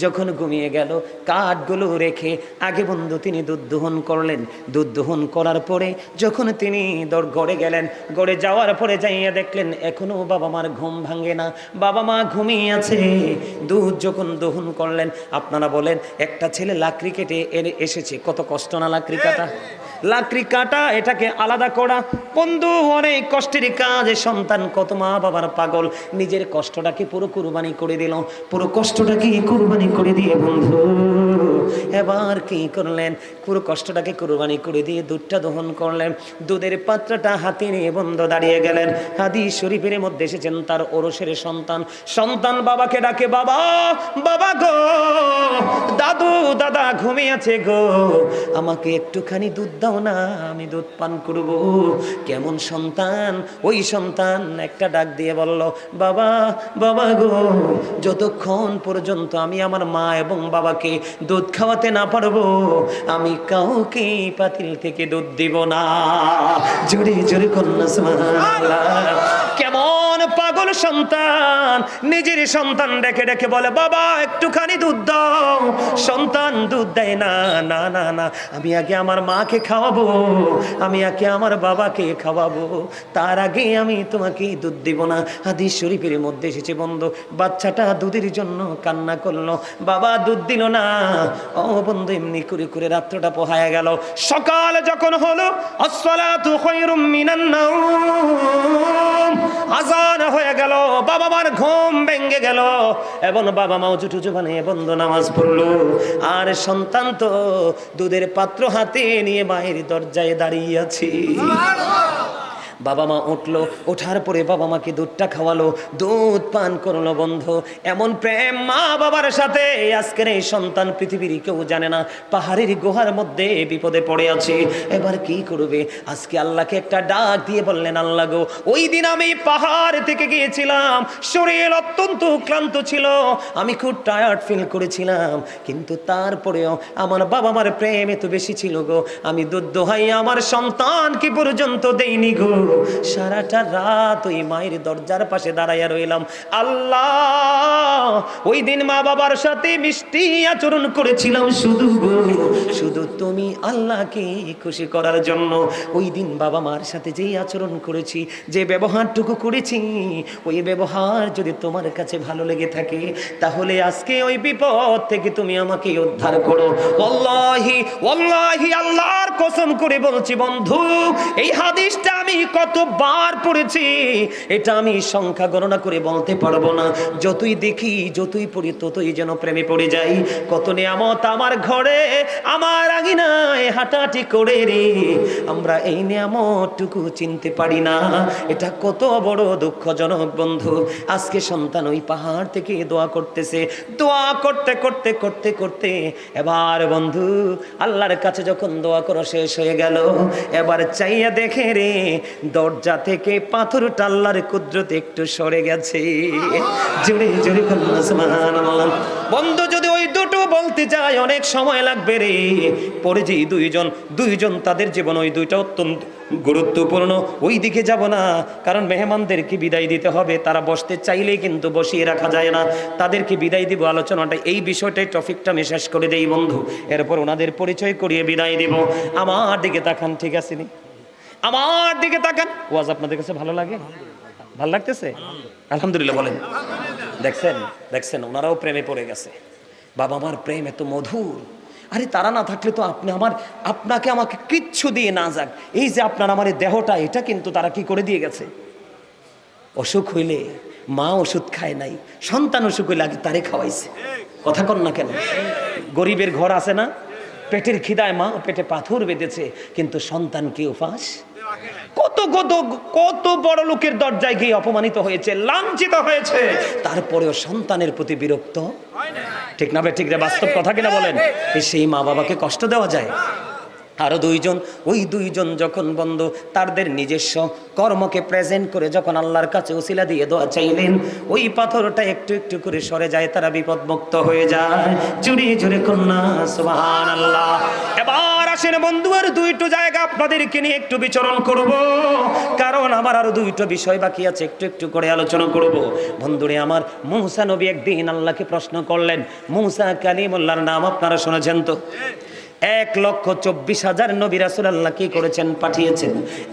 যখন ঘুমিয়ে গেল, কাঠগুলো রেখে আগে বন্ধু তিনি দুধ দোহন করলেন। দুধ দোহন করার পরে যখন তিনি ঘরে গেলেন, ঘরে যাওয়ার পরে যাইয়া দেখলেন এখনো বাবা মার ঘুম ভাঙে না, বাবা মা ঘুমিয়ে আছে। দুধ যখন দোহন করলেন, আপনারা বলেন একটা ছেলে লাকড়ি কেটে এসেছে, কত কষ্ট না লাকড়ি কাটা? লাকড়ি কাটা, এটাকে আলাদা করা বন্ধু অনেক কষ্টের কাজ। সন্তান কত মা বাবার পাগল, নিজের কষ্টটাকে পুরো কুরবানি করে দিল, পুরো কষ্টটাকে কুরবানি করে দিয়ে বন্ধু এবার কি করলেন? পুরো কষ্টটাকে কুরবানি করে দিয়ে দুধটা দহন করলেন। দুধের পাত্রটা হাতে নিয়ে বন্ধু দাঁড়িয়ে গেলেন। হাদিস শরীফের মধ্যে এসেছেন তার ওরসের সন্তান বাবাকে ডাকে, বাবা বাবা গো, দাদু দাদা ঘুমিয়ে আছে গো, আমাকে একটুখানি দুধ দাও না, আমি দুধ পান করব। কেমন সন্তান! ওই সন্তান একটা ডাক দিয়ে বলল, বাবা বাবা গো, যতক্ষণ পর্যন্ত আমি আমার মা এবং বাবাকে দুধ খাওয়াতে না পারবো, আমি কাউকে পাতিল থেকে দুধ দিব না। জোরে জোরে কন্যা সুবহানাল্লাহ। কেমন পাগল সন্তান! নিজের সন্তান ডেকে ডেকে বলে, বাবা একটুখানি দুধ দাও। সন্তান দুধ দেয় না, না না না, আমি আগে আমার মাকে খাওয়াবো, আমি আগে আমার বাবাকে খাওয়াবো, তার আগে আমি তোমাকে দুধ দিব না। হাদিস শরীফের মধ্যে এসেছে বন্ধু, বাচ্চাটা দুধের জন্য কান্না করলো, বাবা দুধ দিল না। বন্ধু এমনি করে করে রাত্রটা পোহায় গেল। সকাল যখন হলো, আসসালাতু খায়রুম মিনান নাওম, আযান হয়ে গেল, বাবা মার ঘুম ভেঙে গেল এবং বাবা মাও জুটুজু বানিয়ে বন্ধু নামাজ পড়লো। আর সন্তান তো দুধের পাত্র হাতে নিয়ে মায়ের দরজায় দাঁড়িয়ে আছে। বাবা মা উঠলো, ওঠার পরে বাবা মাকে দুধটা খাওয়ালো, দুধ পান করলো। বন্ধু, এমন প্রেম মা বাবার সাথে আজকের এই সন্তান পৃথিবীর কেউ জানে না। পাহাড়ের গুহার মধ্যে বিপদে পড়ে আছে, এবার কি করবে? আজকে আল্লাহকে একটা ডাক দিয়ে বললেন, আল্লাহ গো, ওই দিন আমি পাহাড় থেকে গিয়েছিলাম, শরীর অত্যন্ত ক্লান্ত ছিল, আমি খুব টায়ার্ড ফিল করেছিলাম, কিন্তু তারপরেও আমার বাবা মার প্রেম এত বেশি ছিল গো, আমি দুধ দোহাই আমার সন্তানকে পর্যন্ত দেইনি গো, সারাটা রাত ওই মায়ের দরজার পাশে দাঁড়াইয়া রইলাম। আল্লাহ, ওই দিন মা বাবার সাথে মিষ্টি আচরণ করেছিলাম শুধু গো, শুধু তুমি আল্লাহকে খুশি করার জন্য। ওই দিন বাবা মার সাথে যেই আচরণ করেছি, যে ব্যবহারটুকু করেছি, ওই ব্যবহার যদি তোমার কাছে ভালো লেগে থাকে, তাহলে আজকে ওই বিপদ থেকে তুমি আমাকে উদ্ধার করো। ওয়াল্লাহি ওয়াল্লাহি, আল্লাহর কসম করে বলছি বন্ধু, এই হাদিসটা আমি কতবার পড়েছি এটা আমি সংখ্যা গণনা করে বলতে পারবো না। যতই দেখি, যতই পড়ি, ততই যেন প্রেমে পড়ে যাই। কত নিয়ামত আমার ঘরে, আমার আঙিনায় হাঁটাহাঁটি করে রে, আমরা এই নিয়ামতটুকু চিনতে পারি না। এটা কত বড় দুঃখজনক বন্ধু। আজকে সন্তান ওই পাহাড় থেকে দোয়া করতেছে, দোয়া করতে করতে করতে করতে এবার বন্ধু আল্লাহর কাছে যখন দোয়া করা শেষ হয়ে গেল, এবার চাইয়া দেখে রে, দরজা থেকে পাথরটা আল্লাহর কুদরতে একটু সরে গেছে। জোরে জোরে সুবহানাল্লাহ। বন্ধু, যদি ওই দুটো বলতে চাই অনেক সময় লাগবে রে। পরে যে দুইজন তাদের জীবন ওই দুইটা অত্যন্ত গুরুত্বপূর্ণ, ওই দিকে যাব না, কারণ মেহমানদেরকে বিদায় দিতে হবে। তারা বসতে চাইলেই কিন্তু বসিয়ে রাখা যায় না, তাদেরকে বিদায় দিব। আলোচনাটা এই বিষয়টাই, টপিকটা আমি শেষ করে দেই বন্ধু, এরপর ওনাদের পরিচয় করিয়ে বিদায় দিব। আমার দিকে তাকান, ঠিক আছে নি? আমার দিকে তাকান। ওয়াজ আপনাদের কাছে ভালো লাগে? ভালো লাগতেছে? আলহামদুলিল্লাহ বলেন। দেখছেন ওনারাও প্রেমে পড়ে গেছে। বাবা মার প্রেম এত মধুর। আরে তারা না থাকলে তো আপনাকে আমাকে কিচ্ছু দিয়ে না যাক, এই যে আপনার আমার এই দেহটা, এটা কিন্তু তারা কি করে দিয়ে গেছে। অসুখ হইলে মা ওষুধ খায় নাই, সন্তান অসুখ হইলে আগে তারে খাওয়াইছে। কথা কন না কেন? গরিবের ঘর আছে না, পেটের খিদায় মা পেটে পাথর বেঁধেছে, কিন্তু সন্তানকে উপাস। কত বড় লোকের দরজায় গিয়ে অপমানিত হয়েছে, লাঞ্ছিত হয়েছে, তারপরেও সন্তানের প্রতি বিরক্ত ঠিক না? ঠিক রে, বাস্তব কথা কিনা বলেন? সেই মা বাবাকে কষ্ট দেওয়া যায়? আরো ওই দুইজন যখন বন্ধু তাদের নিজস্ব কর্মকে প্রেজেন্ট করে যখন আল্লাহর কাছে ওসিলা দিয়ে দোয়া চাইলেন, ওই পাথরটা একটু একটু করে সরে যায়, তারা বিপদমুক্ত হয়ে যায়। জুড়ে জুড়ে কন্যা সুবহানাল্লাহ। এবার আসেন বন্ধু, আর দুইটো জায়গা আপনাদেরকে নিয়ে একটু বিচরণ করব, কারণ আমার আরো দুইটো বিষয় বাকি আছে, একটু একটু করে আলোচনা করব। বন্ধুরে আমার, মূসা নবী একদিন আল্লাহকে প্রশ্ন করলেন। মূসা কালিমুল্লাহর নাম আপনারা শুনেছেন তো? 1,24,000 নবী রাসূল আল্লাহ কি করেছেন? পাঠিয়েছেন।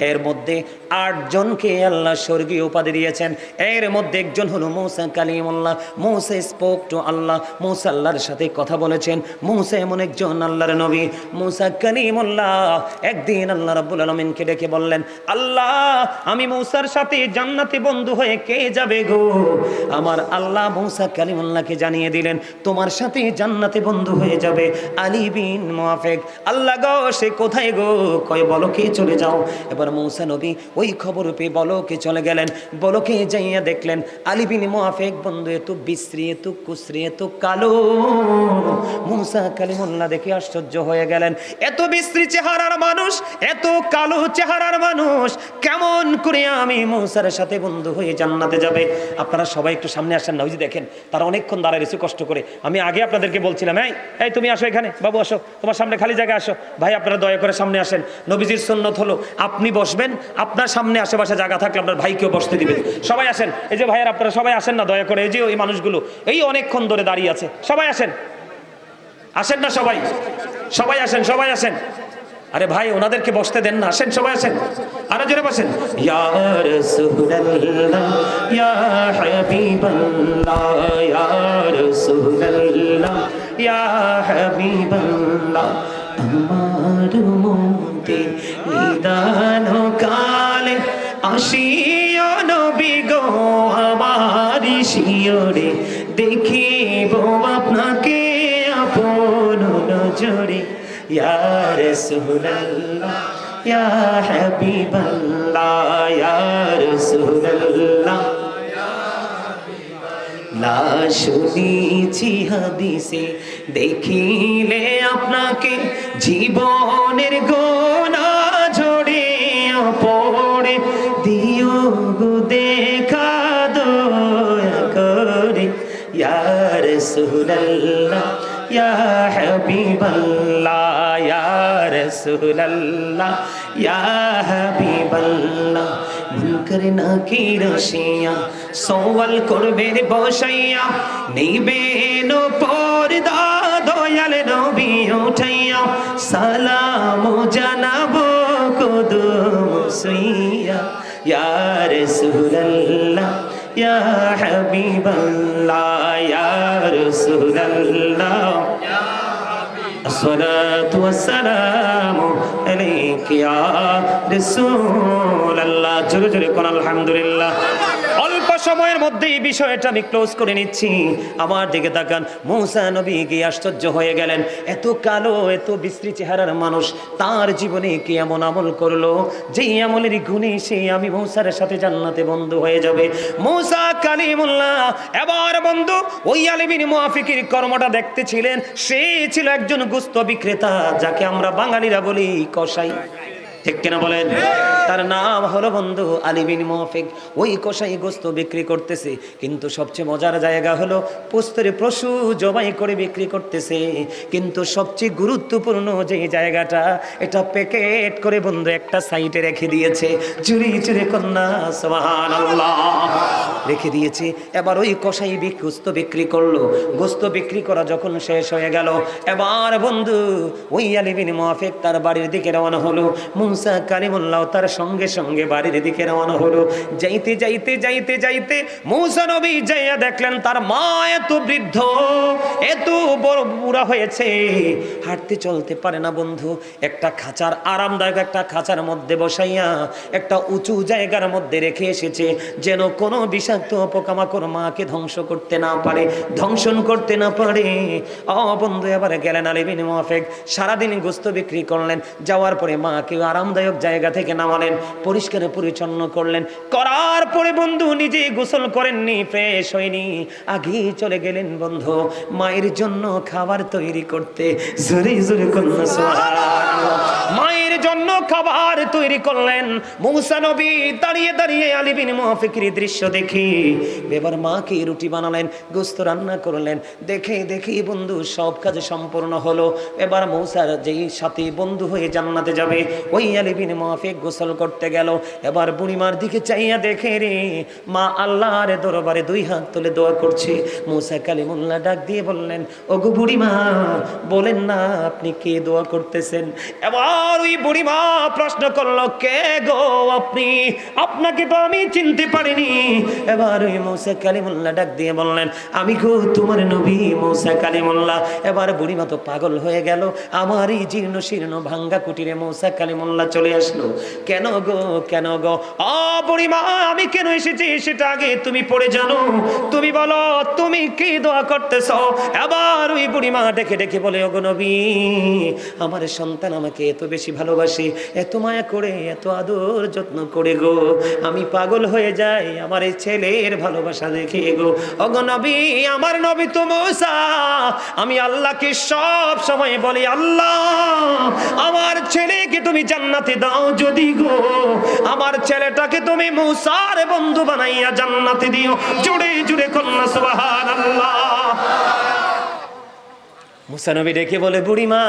এর মধ্যে 8 জনকে আল্লাহ স্বর্গীয় উপাধি দিয়েছেন। এর মধ্যে একজন হলো মূসা কালিমুল্লাহ। মূসা স্পোক টু আল্লাহ, মূসা আল্লাহর সাথে কথা বলেছেন। মূসা এমন একজন আল্লাহর নবী। মূসা কালিমুল্লাহ একদিন আল্লাহ রাব্বুল আলামিনকে ডেকে বললেন, আল্লাহ, আমি মূসার সাথে জান্নাতে বন্ধু হয়ে কে যাবে গো? আমার আল্লাহ মূসা কালিমুল্লাহকে জানিয়ে দিলেন, তোমার সাথে জান্নাতে বন্ধু হয়ে যাবে আলী বিন মুআফেক। আল্লাহ গো, সে কোথায় গো? কয় বলকে চলে যাও। এবার মূসা নবী ওই খবর পেয়ে বলকে চলে গেলেন। বলকে যাইয়া দেখলেন আলী বিন মুআফেক বন্ধু এত বিশ্রী, এত কুশ্রী, এত কালো। মূসা কালিমুল্লাহ দেখে আশ্চর্য হয়ে গেলেন, এত বিশ্রী চেহারার মানুষ, এত কালো চেহারার মানুষ, কেমন করে আমি মূসার সাথে বন্ধু হয়ে জান্নাতে যাবে? আপনারা সবাই একটু সামনে আসেন না, ওই যে দেখেন তারা অনেকক্ষণ দাঁড়ায় রয়েছে কষ্ট করে। আমি আগে আপনাদেরকে বলছিলাম, এই তুমি আসো এখানে, বাবু আসো, তোমার সামনে খালি জায়গা, আসো। ভাই আপনারা দয়া করে সামনে আসেন। নবীজির সুন্নত হলো আপনি বসবেন, আপনার সামনে আশেপাশে জায়গা থাকলে আপনার ভাইকেও বসতে দিবেন। সবাই আসেন, এই যে ভাইয়ার আপনারা সবাই আসেন না দয়া করে, এই যে ওই মানুষগুলো এই অনেকক্ষণ ধরে দাঁড়িয়ে আছে, সবাই আসেন। আসেন না সবাই? সবাই আসেন, সবাই আসেন। আরে ভাই ওনাদেরকে বসতে দেন না, আসেন সবাই আসেন, আরো জোরে বসেন। ইয়া রাসূলুল্লাহ ইয়া হাবিবাল্লাহ ইয়া রাসূলুল্লাহ ইয়া হাবিবাল্লাহ, আমার মতে নিদান কালে আসিও নবী গো, আমার শিয়রে দেখিব আপনাকে আপন নজরে। ইয়া রাসূলুল্লাহ ইয়া হাবিবাল্লাহ ইয়া রাসূলুল্লাহ না শুনেছি হাদিসে দেখিলে আপনাকে জীবনের গোনা ঝরিয়া পড়ে দিও গো দেখা দয়া করে ইয়া রাসূলুল্লাহ ইয়া হাবিবাল্লাহ ইয়া রাসূলুল্লাহ ইয়া হাবিবাল্লাহ মুনকার নাকির আসিয়া সওয়াল করবে বসাইয়া নিবেন পর্দা দয়াল নবী উঠাইয়া সালাম জানাবো কদম সুইয়া ইয়া রাসূলুল্লাহ ইয়া হাবিবাল্লাহ ইয়া রাসূলুল্লাহ الصلاة والسلام عليك يا رسول الله জোরে জোরে কোন আলহামদুলিল্লাহ অল্প সময়ের মধ্যে এই বিষয়টা আমি ক্লোজ করে নিচ্ছি আমার দিকে তাকান মুসা নবী কি আশ্চর্য হয়ে গেলেন এত কালো এত বিশ্রী চেহারার মানুষ তার জীবনে কি এমন আমল করলো যেই আমলের গুণে সে আমি মুসার সাথে জান্নাতে বন্ধু হয়ে যাবে মুসা কালিমুল্লাহ এবার বন্ধু ওই আলী বিন মুআফিকের কর্মটা দেখতেছিলেন সে ছিল একজন গোশত বিক্রেতা যাকে আমরা বাঙালিরা বলি কসাই ঠিক কিনা বলেন তার নাম হলো বন্ধু আলী বিন মুআফিক ওই কসাই গোশত বিক্রি করতেছে কিন্তু সবচেয়ে মজার জায়গা হলো পোস্তরে পশু জবাই করে বিক্রি করতেছে কিন্তু সবচেয়ে গুরুত্বপূর্ণ যে জায়গাটা এটা প্যাকেট করে বন্ধু একটা সাইডে রেখে দিয়েছে চুরি চুরি কন্যা সুবহানাল্লাহ রেখে দিয়েছে এবার ওই কসাই গোশত বিক্রি করলো গোশত বিক্রি করা যখন শেষ হয়ে গেল এবার বন্ধু ওই আলী বিন মুআফিক তার বাড়ির দিকে রওনা হলো মুসা কালিমুল্লাহ তার সঙ্গে সঙ্গে বাড়ির দিকে রওনা হলো যাইতে যাইতে যাইতে যাইতে মুসা নবী যাইয়া দেখলেন তার মা এত বৃদ্ধ এত বড় বুড়া হয়েছে হাঁটতে চলতে পারে না বন্ধু একটা খাঁচার আরামদায়ক একটা খাঁচার মধ্যে বসাইয়া একটা উঁচু জায়গার মধ্যে রেখে এসেছে যেন কোনো বিষাক্ত পোকামাকড় মাকে ধ্বংস করতে না পারে ধ্বংসন করতে না পারে বন্ধু এবারে গেলেন আলী বিন মুআফিক সারাদিন গোশত বিক্রি করলেন যাওয়ার পরে মাকে আরামদায়ক জায়গা থেকে নামালেন পরিষ্কার পরিচ্ছন্ন করলেন করার পরে বন্ধু নিজে গোসল করেননি ফ্রেশ হয়নি আগেই চলে গেলেন বন্ধু মায়ের জন্য খাবার তৈরি করতে জোরে জোরে কন্যা সুবহানাল্লাহ মায়ের জন্য খাবার তৈরি করলেন মুসা নবী দাঁড়িয়ে দাঁড়িয়ে আলী বিন মুআফিকের দৃশ্য দেখি এবার মাকে রুটি বানালেন গোশত রান্না করলেন দেখে দেখি বন্ধু সব কাজ সম্পূর্ণ হলো এবার মুসার যেই সাথী বন্ধু হয়ে জান্নাতে যাবে ওই আলী বিন মুআফিক গোসল করতে গেল এবার বুড়িমার দিকে চাইয়া দেখে রে মা আল্লাহর দরবারে দুই হাত তুলে দোয়া করছে মুসা কালিমুল্লাহ ডাক দিয়ে বললেন ওগো বুড়িমা বলেন না আপনি কে দোয়া করতেছেন এবার ওই বুড়িমা প্রশ্ন করলো কে গো আপনি আপনাকে তো আমি চিনতে পারিনি এবার ওই মুসা কালিমুল্লাহ ডাক দিয়ে বললেন আমি গো তোমার নবী মুসা কালিমুল্লাহ এবার বুড়িমা তো পাগল হয়ে গেল আমার এই জীর্ণ শীর্ণ ভাঙ্গা কুটিরে মুসা কালিমুল্লাহ চলে আসলো কেন গো বুড়িমা আমি কেন এসেছি সেটা আগে তুমি পড়ে জানো তুমি বলো তুমি কি দোয়া করতেছো এবার ওই বুড়িমা ডেকে ডেকে বলে ওগো নবী আমার সন্তান আমাকে এত বেশি ভালোবাসে এত মায়া করে এত আদর যত্ন করে গো আমি পাগল হয়ে যাই আমার এই ছেলের ভালোবাসা দেখে গো ওগো নবী আমার নবী তো মুসা আমি আল্লাহকে সব সময় বলি আল্লাহ আমার ছেলেকে তুমি জান্নাতে দাও যদি গো আমার ছেলেটাকে তুমি মুসার বন্ধু বানাইয়া জান্নাতে দিও জুড়ে জুড়ে কন্যা সুবহানাল্লাহ মুসা নবী ডেকে বলে বুড়িমা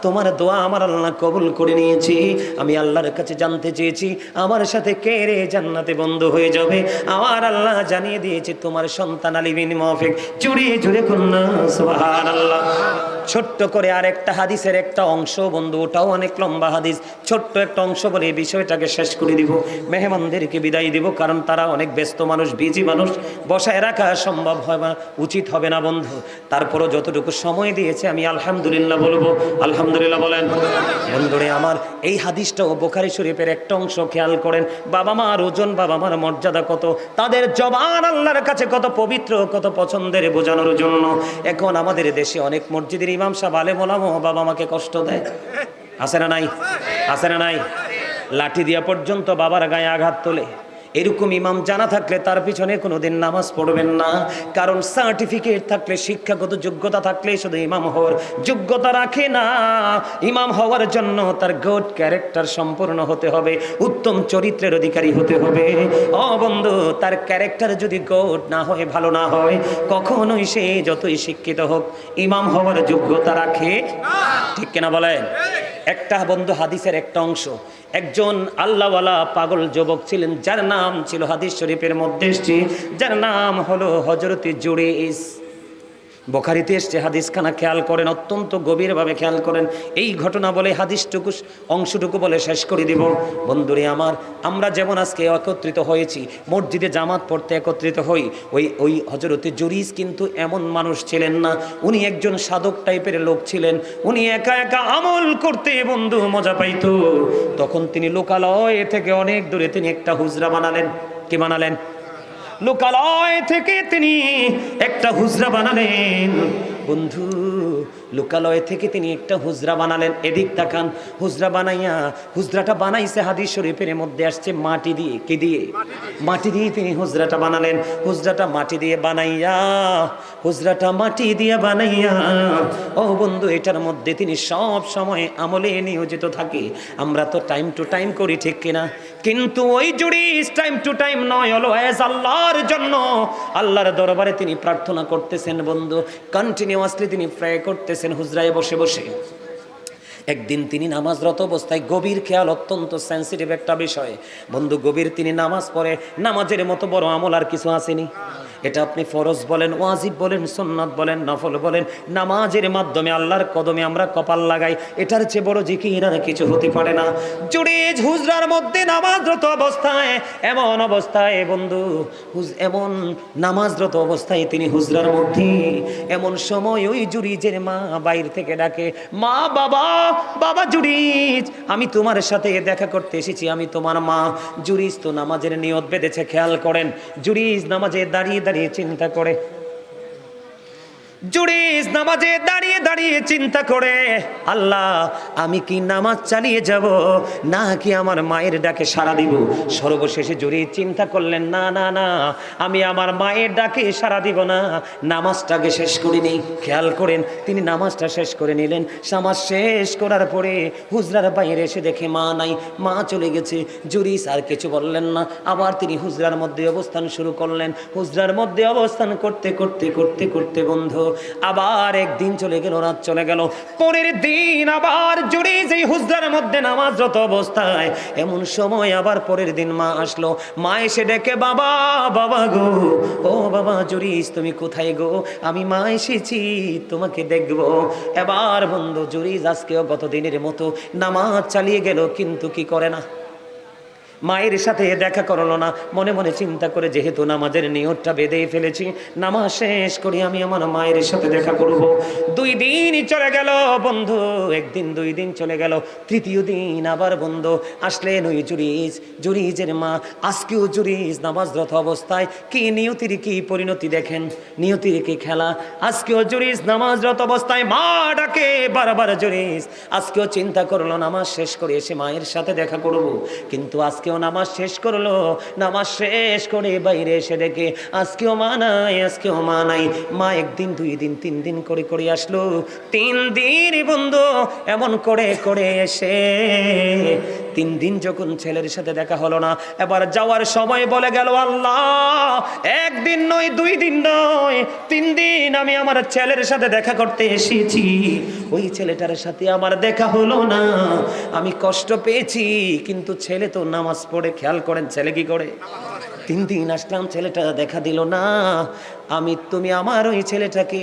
তোমার দোয়া আমার আল্লাহ কবুল করে নিয়েছি আমি আল্লাহর কাছে জানতে চেয়েছি আমার সাথে কে রে জান্নাতে বন্ধু হয়ে যাবে আমার আল্লাহ জানিয়ে দিয়েছে তোমার সন্তান আলী বিন মুআফিক জুড়ে জুড়ে কন্যা সুবহানাল্লাহ ছোট্ট করে আর একটা হাদিসের একটা অংশ বন্ধু ওটাও অনেক লম্বা হাদিস ছোট্ট একটা অংশ বলে এই বিষয়টাকে শেষ করে দিব মেহমানদেরকে বিদায় দিব কারণ তারা অনেক ব্যস্ত মানুষ বিজি মানুষ বসায় রাখা সম্ভব হয় না উচিত হবে না বন্ধু তারপরও যতটুকু সময় দিয়েছে আমি আলহামদুলিল্লাহ বলবো আলহামদুলিল্লাহ বলেন বন্ধুরে আমার এই হাদিসটাও বুখারী শরীফের একটা অংশ খেয়াল করেন বাবা মার ওজন বাবা মার মর্যাদা কত তাদের জবান আল্লাহর কাছে কত পবিত্র কত পছন্দের বোঝানোর জন্য এখন আমাদের দেশে অনেক মসজিদের ইমাম সাহেব আলেম ওলামা বাবা মাকে কষ্ট দেয় আছে না নাই আছে না নাই লাঠি দিয়া পর্যন্ত বাবার গায়ে আঘাত তোলে। এরকম ইমাম জানা থাকলে তার পিছনে কোনোদিন নামাজ পড়বেন না, কারণ সার্টিফিকেট থাকলে, শিক্ষাগত যোগ্যতা থাকলে শুধু ইমাম হওয়ার যোগ্যতা রাখে না। ইমাম হওয়ার জন্য তার গুড ক্যারেক্টার সম্পূর্ণ হতে হবে, উত্তম চরিত্রের অধিকারী হতে হবে। ও বন্ধু, তার ক্যারেক্টার যদি গুড না হয়, ভালো না হয়, কখনোই সে যতই শিক্ষিত হোক ইমাম হওয়ার যোগ্যতা রাখে। ঠিক কিনা বলেন? একটা বন্ধু হাদিসের একটা অংশ, একজন আল্লাহওয়ালা পাগল যুবক ছিলেন, যার নাম ছিল, হাদিস শরীফের মধ্যে এসেছে, যার নাম হলো হযরত জুরাইজ। বুখারীতে এসেছে, হাদিসখানা খেয়াল করেন, অত্যন্ত গভীরভাবে খেয়াল করেন। এই ঘটনা বলে হাদিসটুকু অংশটুকু বলে শেষ করে দিব। বন্ধুরে আমার, আমরা যেমন আজকে একত্রিত হয়েছি, মসজিদে জামাত পড়তে একত্রিত হই, ওই হযরত জুরাইজ কিন্তু এমন মানুষ ছিলেন না। উনি একজন সাধক টাইপের লোক ছিলেন। উনি একা একা আমল করতে বন্ধু মজা পাইতো। তখন তিনি লোকালয় থেকে অনেক দূরে তিনি একটা হুজরা বানালেন। কি বানালেন? লোকালয় থেকে তিনি একটা হুজরা বানালেন। বন্ধু, লোকালয় থেকে তিনি একটা হুজরা বানালেন। এদিক তাকান, হুজরা বানাইয়া, হুজরাটা বানাইছে হাদিস শরীফের মধ্যে আসছে মাটি দিয়ে। কি দিয়ে? মাটি দিয়ে তিনি হুজরাটা বানালেন। হুজরাটা মাটি দিয়ে বানাইয়া, হুজরাটা মাটি দিয়ে বানাইয়া, ও বন্ধু, এটার মধ্যে তিনি সব সময় আমলে নিয়োজিত থাকে। আমরা তো টাইম টু টাইম করি, ঠিক কিনা? কিন্তু ওই জুরাইজ টাইম টু টাইম নয়, অলওয়েজ আল্লাহর জন্য, আল্লাহর দরবারে তিনি প্রার্থনা করতেছেন বন্ধু, কন্টিনিউয়াসলি তিনি প্রে করতেছেন হুজরায় বসে বসে। একদিন তিনি নামাজরত অবস্থায়, গভীর খেয়াল, অত্যন্ত সেন্সিটিভ একটা বিষয় বন্ধু, গভীর তিনি নামাজ পড়ে। নামাজের মতো বড় আমল আর কিছু আসেনি। এটা আপনি ফরজ বলেন, ওয়াজিব বলেন, সুন্নাত বলেন, নফল বলেন, নামাজের মাধ্যমে আল্লাহর কদমে আমরা কপাল লাগাই, এটার চেয়ে বড় জিকির আর কিছু হতে পারে না। জুরাইজ হুজরার মধ্যে নামাজরত অবস্থায়, এমন অবস্থায় বন্ধু, এমন নামাজরত অবস্থায় তিনি হুজরার মধ্যে, এমন সময় ওই জুরাইজের মা বাইরে থেকে ডাকে, মা, বাবা, বাবা জুরাইজ, আমি তোমার সাথে দেখা করতে এসেছি, আমি তোমার মা। জুরাইজ তো নামাজের নিয়ত বেঁধেছে, খেয়াল করেন। জুরাইজ নামাজে দাঁড়িয়ে দাঁড়িয়ে চিন্তা করে, জুরাইজ নামাজে দাঁড়িয়ে দাঁড়িয়ে চিন্তা করে, আল্লাহ, আমি কি নামাজ চালিয়ে যাব নাকি আমার মায়ের ডাকে সাড়া দিব? সর্বশেষে জুরাইজ চিন্তা করলেন, না না না, আমি আমার মায়ের ডাকে সাড়া দিব না, নামাজটাকে শেষ করে নেই। খেয়াল করেন, তিনি নামাজটা শেষ করে নিলেন। নামাজ শেষ করার পরে হুজরার বাইরে এসে দেখে মা নাই, মা চলে গেছে। জুরাইজ আর কিছু বললেন না, আবার তিনি হুজরার মধ্যে অবস্থান শুরু করলেন। হুজরার মধ্যে অবস্থান করতে করতে করতে করতে বন্ধু, আবার একদিন চলে গেল, রাত চলে গেল। পরের দিন আবার জুরাইজ এই হুজরার মধ্যে নামাজরত অবস্থায়, এমন সময় আবার পরের দিন মা আসলো। মা এসে ডেকে, বাবা, বাবা গো, ও বাবা জুরাইজ, তুমি কোথায় গো? আমি মা এসেছি, তোমাকে দেখবো। এবার বন্ধু, জুরাইজ আজকেও গত দিনের মতো নামাজ চালিয়ে গেল, কিন্তু কি করে না, মায়ের সাথে দেখা করলো না। মনে মনে চিন্তা করে, যেহেতু নামাজের নিয়তটা বেঁধেই ফেলেছি, নামাজ শেষ করি আমি আমার মায়ের সাথে দেখা করব। 2 দিনই চলে গেল বন্ধু, একদিন 2 দিন চলে গেল। তৃতীয় দিন আবার বন্ধু আসলেন ওই জুরাইজ, জুরাইজের মা। আজকেও জুরাইজ নামাজরত অবস্থায়, কি নিয়তির কি পরিণতি দেখেন, নিয়তির কি খেলা। আজকেও জুরাইজ নামাজরত অবস্থায়, মা ডাকে বারবার জুরাইজ। আজকেও চিন্তা করলো নামাজ শেষ করে এসে মায়ের সাথে দেখা করব, কিন্তু আজকেও নামাজ শেষ করলো। নামাজ শেষ করে বাইরে এসে দেখে আজকেও মা নাই, আজকেও মা নাই। মা 1 দিন 2 দিন 3 দিন করে করে আসলো। 3 দিন বন্ধু এমন করে করে এসে 3 দিন যখন ছেলের সাথে দেখা হলো না, এবার যাওয়ার সময় বলে গেল, আল্লাহ, 1 দিন নয়, 2 দিন নয়, 3 দিন আমি আমার ছেলের সাথে দেখা করতে এসেছি, ওই ছেলেটার সাথে আমার দেখা হলো না, আমি কষ্ট পেয়েছি। কিন্তু ছেলে তো নামাজ পড়ে। খেয়াল করেন, ছেলে কি করে? 3 দিন আসলাম, ছেলেটা দেখা দিল না। তুমি আমার ওই ছেলেটাকে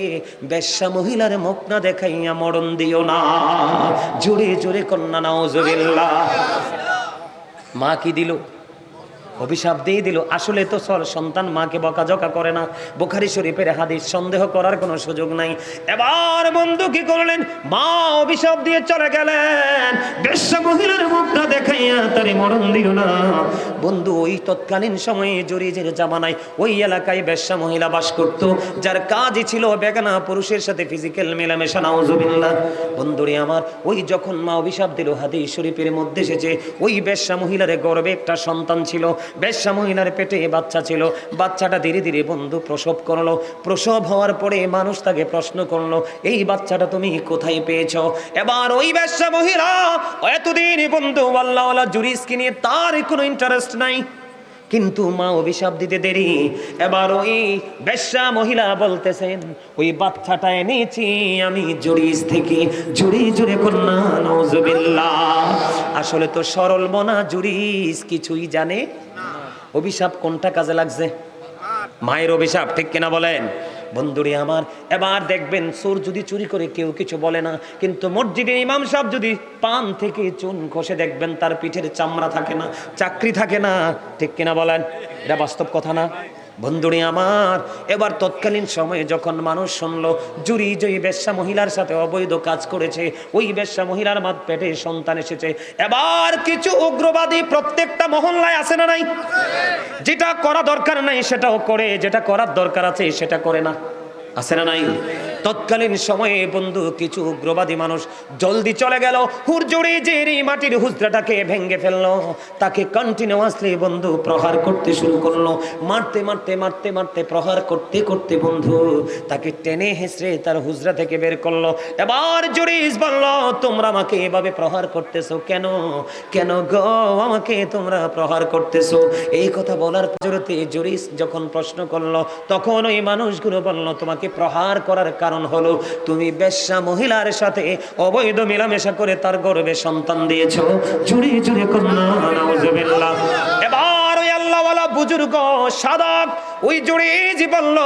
বেশ্যা মহিলার মুখ না দেখাইয়া মরণ দিও না। জোরে জোরে কন্যা নাউজুবিল্লাহ। মা কি দিল? অভিশাপ দিয়ে দিল। আসলে তো সন্তান মাকে বকাঝকা করে না, বুখারী শরীফের হাদিস, সন্দেহ করার কোনো সুযোগ নাই। এবার বন্ধু কি করলেন, মা অভিশাপ দিয়ে চলে গেলেন, বেশ্যা মহিলার মুখটা দেখাইয়া তারে মরণ দিল না। বন্ধু ওই তৎকালীন সময়ে জরিজের জামানায় ওই এলাকায় বেশ্যা মহিলা বাস করত, যার কাজই ছিল বেগানা পুরুষের সাথে ফিজিক্যাল মেলামেশা। নাউজুবিল্লাহ। বন্ধুরে আমার, ওই যখন মা অভিশাপ দিল, হাদিস শরীফের মধ্যে এসেছে ওই বেশ্যা মহিলার গর্ভে একটা সন্তান ছিল, বেশ্যা মহিলার পেটে বাচ্চা ছিল। বাচ্চাটা ধীরে ধীরে বন্ধু প্রসব করলো। প্রসব হওয়ার পরে মানুষ তাকে প্রশ্ন করলো, এই বাচ্চাটা তুমি কোথায় পেয়েছো? এবার ওই বেশ্যা মহিলা এতদিন বন্ধু আল্লাহওয়ালা জুরিসকে নিয়ে তার কোনো ইন্টারেস্ট নাই, কিন্তু মা অভিশাপ দিতে দেরি। এবার ওই বেশ্যা মহিলা বলতেছেন, ওই বাচ্চাটা এনেছি আমি জুরিস থেকে। জুড়ে কন্যা নাউজুবিল্লাহ। আসলে তো সরল মনা জুরিস কিছুই জানে না। অভিশাপ কোনটা কাজে লাগছে? মায়ের অভিশাপ, ঠিক কিনা বলেন বন্ধুরে আমার? এবার দেখবেন চোর যদি চুরি করে কেউ কিছু বলে না, কিন্তু মসজিদের ইমাম সাহেব যদি পান থেকে চুন খসে, দেখবেন তার পিঠের চামড়া থাকে না, চাকরি থাকে না, ঠিক কিনা বলেন? এটা বাস্তব কথা না বন্ধুরে আমার? এবার তৎকালীন সময়ে যখন মানুষ শুনলো জুরি জয়ী বেশ্যা মহিলার সাথে অবৈধ কাজ করেছে, ওই বেশ্যা মহিলার মাঝ পেটে সন্তান এসেছে, এবার কিছু উগ্রবাদী প্রত্যেকটা মহল্লায় আছে না নাই? যেটা করা দরকার নাই সেটাও করে, যেটা করার দরকার আছে সেটা করে না, আছে না নাই? তৎকালীন সময়ে বন্ধু কিছু উগ্রবাদী মানুষ জলদি চলে গেল, হুজুরে যে এই মাটির হুজরাটাকে ভেঙে ফেললো, তাকে কন্টিনিউয়াসলি বন্ধু প্রহার করতে শুরু করলো। মারতে মারতে মারতে মারতে প্রহার করতে করতে বন্ধু তাকে টেনে হেসড়ে তার হুজরা থেকে বের করলো। এবার জুরিস বলল, তোমরা আমাকে এভাবে প্রহার করতেছো কেন? কেন গো আমাকে তোমরা প্রহার করতেছো? এই কথা বলার জোরেতে জুরিস যখন প্রশ্ন করলো, তখন ওই মানুষগুলো বলল, তোমাকে প্রহার করার কারণ হলো তুমি বেশ্যা মহিলার সাথে অবৈধ মেলামেশা করে তার গর্ভে সন্তান দিয়েছো। জুড়ে কন্যা নাউজুবিল্লাহ। এবার ওই আল্লাহওয়ালা বুজুর্গ সাদাত ওই জুরিজ বলল,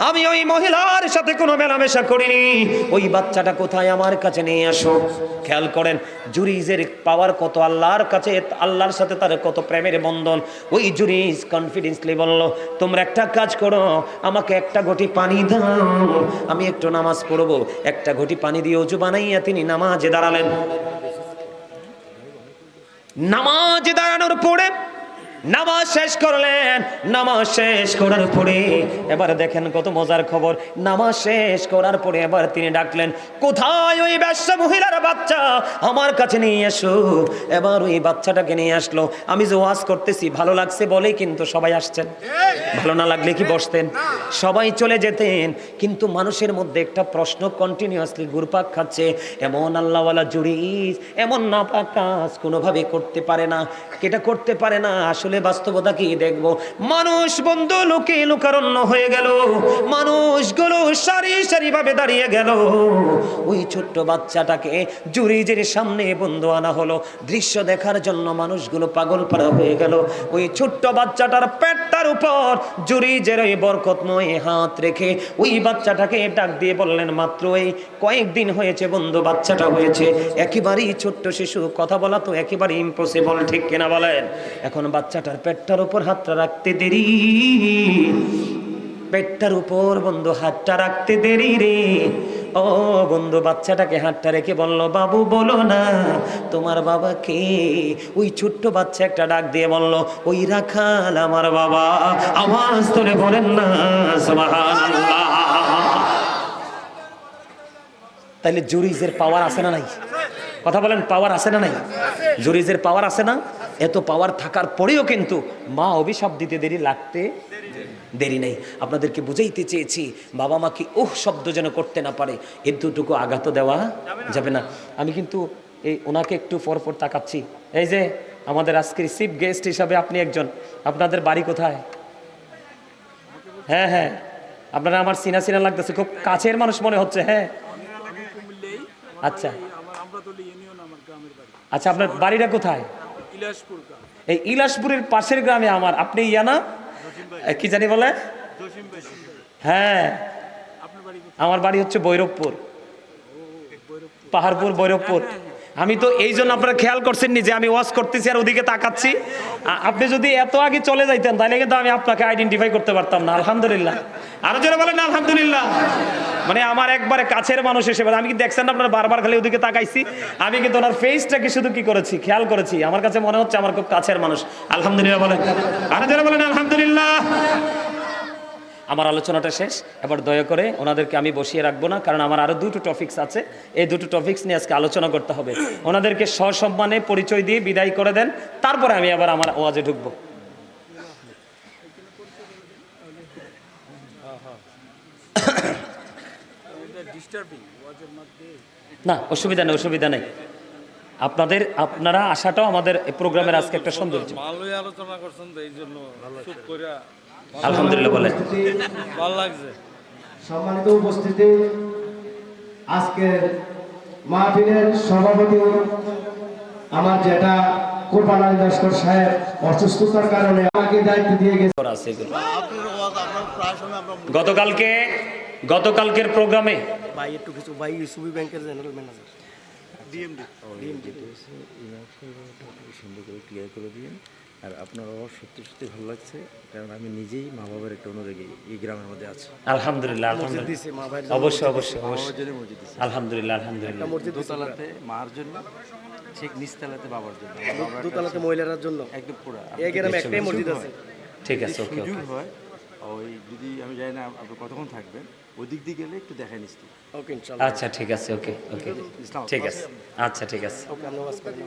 আমি ওই মহিলার সাথে কোনো মেলামেশা করিনি, ওই বাচ্চাটা কোথায় আমার কাছে নিয়ে আসো। খেয়াল করেন জুরিজের পাওয়ার কত, আল্লাহর কাছে, আল্লাহর সাথে তার কত প্রেমের বন্ধন। ওই জুরিজ কনফিডেন্সলি বলল, তোমরা একটা কাজ করো, আমাকে একটা ঘটি পানি দাও, আমি একটু নামাজ পড়বো। একটা ঘটি পানি দিয়ে ওযু বানাইয়া তিনি নামাজে দাঁড়ালেন। নামাজে দাঁড়ানোর পরে নামাজ শেষ করলেন। নামাজ শেষ করার পরে এবার দেখেন কত মজার খবর, নামাজ শেষ করার পরে এবার তিনি ডাকলেন, কোথায় ওই বেশ্যা মহিলার বাচ্চা, আমার কাছে নিয়ে এসো। এবার ওই বাচ্চাটাকে নিয়ে আসলো। আমি যে ওয়াজ করতেছি ভালো লাগছে বলেই কিন্তু সবাই আসছেন, ভালো না লাগলে কি বসতেন? সবাই চলে যেতেন। কিন্তু মানুষের মধ্যে একটা প্রশ্ন কন্টিনিউয়াসলি ঘুরপাক খাচ্ছে, এমন আল্লাহওয়ালা জুরিস এমন নাপাক কাজ কোনোভাবে করতে পারে না, কেটা করতে পারে না। আসলে বাস্তবতা কি দেখবো, মানুষ বন্ধু লোকে লোকারণ্য হয়ে গেল, মানুষগুলো সারি সারি ভাবে দাঁড়িয়ে গেল। ওই ছোট্ট বাচ্চাটাকে জুরিজের সামনে বন্ধু আনা হলো। দৃশ্য দেখার জন্য মানুষগুলো পাগল পাড়া হয়ে গেল। ওই ছোট্ট বাচ্চাটার পেটটার উপর জুরিজের ওই বরকতময় হাত রেখে ওই বাচ্চাটাকে ডাক দিয়ে বললেন, মাত্র এই কয়েকদিন হয়েছে বন্ধু বাচ্চাটা হয়েছে, একেবারেই ছোট্ট শিশু, কথা বলা তো একেবারে ইম্পসিবল, ঠিক কিনা বলেন? এখন বাচ্চাটার পেটটার উপর হাতটা রাখতে দেরি, পেটটার উপর বন্ধু হাতটা রাখতে দেরি রে। ও বন্ধু বাচ্চাটাকে হাতটা রেখে বলল, বাবু বলো না তোমার বাবা কে? ওই ছোট্ট বাচ্চা একটা ডাক দিয়ে বলল, ওই রাখাল আমার বাবা। আওয়াজ তোলে বলেন না সুবহানাল্লাহ। তাইলে জুরিজের পাওয়ার আছে না নাই? কথা বলেন, পাওয়ার আছে না নাই? জুরিজের পাওয়ার আছে না? এত পাওয়ার থাকার পরেও কিন্তু মা অভিশাপ দিতে লাগতে দেরি নেই। আপনাদেরকে বুঝাইতে চেয়েছি, বাবা মাকে শব্দ যেন করতে না পারে, এতটুকু আঘাত দেওয়া যাবে না। আমি কিন্তু এই ওনাকে একটু পর তাকাচ্ছি, এই যে আমাদের আজকের চিফ গেস্ট হিসাবে আপনি একজন, আপনাদের বাড়ি কোথায়? হ্যাঁ হ্যাঁ, আপনারা আমার চিনা লাগতেছে, খুব কাছের মানুষ মনে হচ্ছে। হ্যাঁ আচ্ছা আচ্ছা, আপনার বাড়িটা কোথায়? এই ইলাসপুরের পাশের গ্রামে আমার। আপনি ইয়ানা কি জানি বলে? হ্যাঁ, আমার বাড়ি হচ্ছে ভৈরবপুর, পাহাড়পুর ভৈরবপুর। আমি তো এই জন্য আপনারা খেয়াল করছেন নি যে আমি ওয়াজ করতেছি আর ওদিকে তাকাচ্ছি। আপনি যদি এত আগে চলে যাইতেন তাহলে কিন্তু আমি আপনাকে আইডেন্টিফাই করতে পারতাম না। আলহামদুলিল্লাহ, আরো জোরে বলেন আলহামদুলিল্লাহ। মানে আমার একবারে কাছের মানুষ হিসেবে আমি কি দেখছেন আপনারা বারবার খালি ওদিকে তাকাইছি, আমি কিন্তু ওনার ফেসটাকে শুধু কি করেছি খেয়াল করেছি। আমার কাছে মনে হচ্ছে আমার খুব কাছের মানুষ। আলহামদুলিল্লাহ বলেন, আরো জোরে বলেন আলহামদুলিল্লাহ। আমার আলোচনাটা শেষ, এবার দয়া করে ওনাদেরকে আমি বসিয়ে রাখবো না, কারণ আমার আরো দুটো টপিকস আছে। এই দুটো টপিকস নিয়ে আজকে আলোচনা করতে হবে। ওনাদেরকে সসম্মানে পরিচয় দিয়ে বিদায় করে দেন, তারপরে আমি আবার আমার ওয়াজে ঢুকবো। না অসুবিধা নেই, অসুবিধা নেই। আপনারা আসাটাও আমাদের প্রোগ্রামের আজকে একটা সৌন্দর্য। আলোচনা করছেন তো এই জন্য আলহামদুলিল্লাহ বলেন, ভালো লাগছে। সম্মানিত উপস্থিতি, আজকে মাহফিলের সভাপতি আমার যেটা কোরবান আলী লস্কর সাহেব অসুস্থতার কারণে আমাকে দায়িত্ব দিয়ে গেছে। গতকালকের প্রোগ্রামে ভাই একটু কিছু ভাই ইউসুবি ব্যাংকের জেনারেল ম্যানেজার ডিএমডি সুন্দর করে ক্লিয়ার করে দিন। আর আপনার আবার সত্যি সত্যি ভালো লাগছে, কারণ আমি নিজেই মা বাবার একটা অনুরাগী এই গ্রামের মধ্যে আছি। আলহামদুলিল্লাহ, আলহামদুলিল্লাহ, অবশ্যই অবশ্যই অবশ্যই, আলহামদুলিল্লাহ আলহামদুলিল্লাহ। দোতলাতে মার জন্য, ঠিক নিচতলাতে বাবার জন্য, দোতলাতে মহিলার জন্য একদম পুরো এই গ্রামে একটাই মসজিদ আছে। ঠিক আছে, ওকে সুযোগ হয় ওই, যদি আমি জানি না আপনি কতক্ষণ থাকবেন, ওই দিক দিয়ে গেলে একটু দেখাই নিচ্ছি। ওকে ইনশাআল্লাহ। আচ্ছা ঠিক আছে, ওকে ওকে, ঠিক আছে, আচ্ছা ঠিক আছে।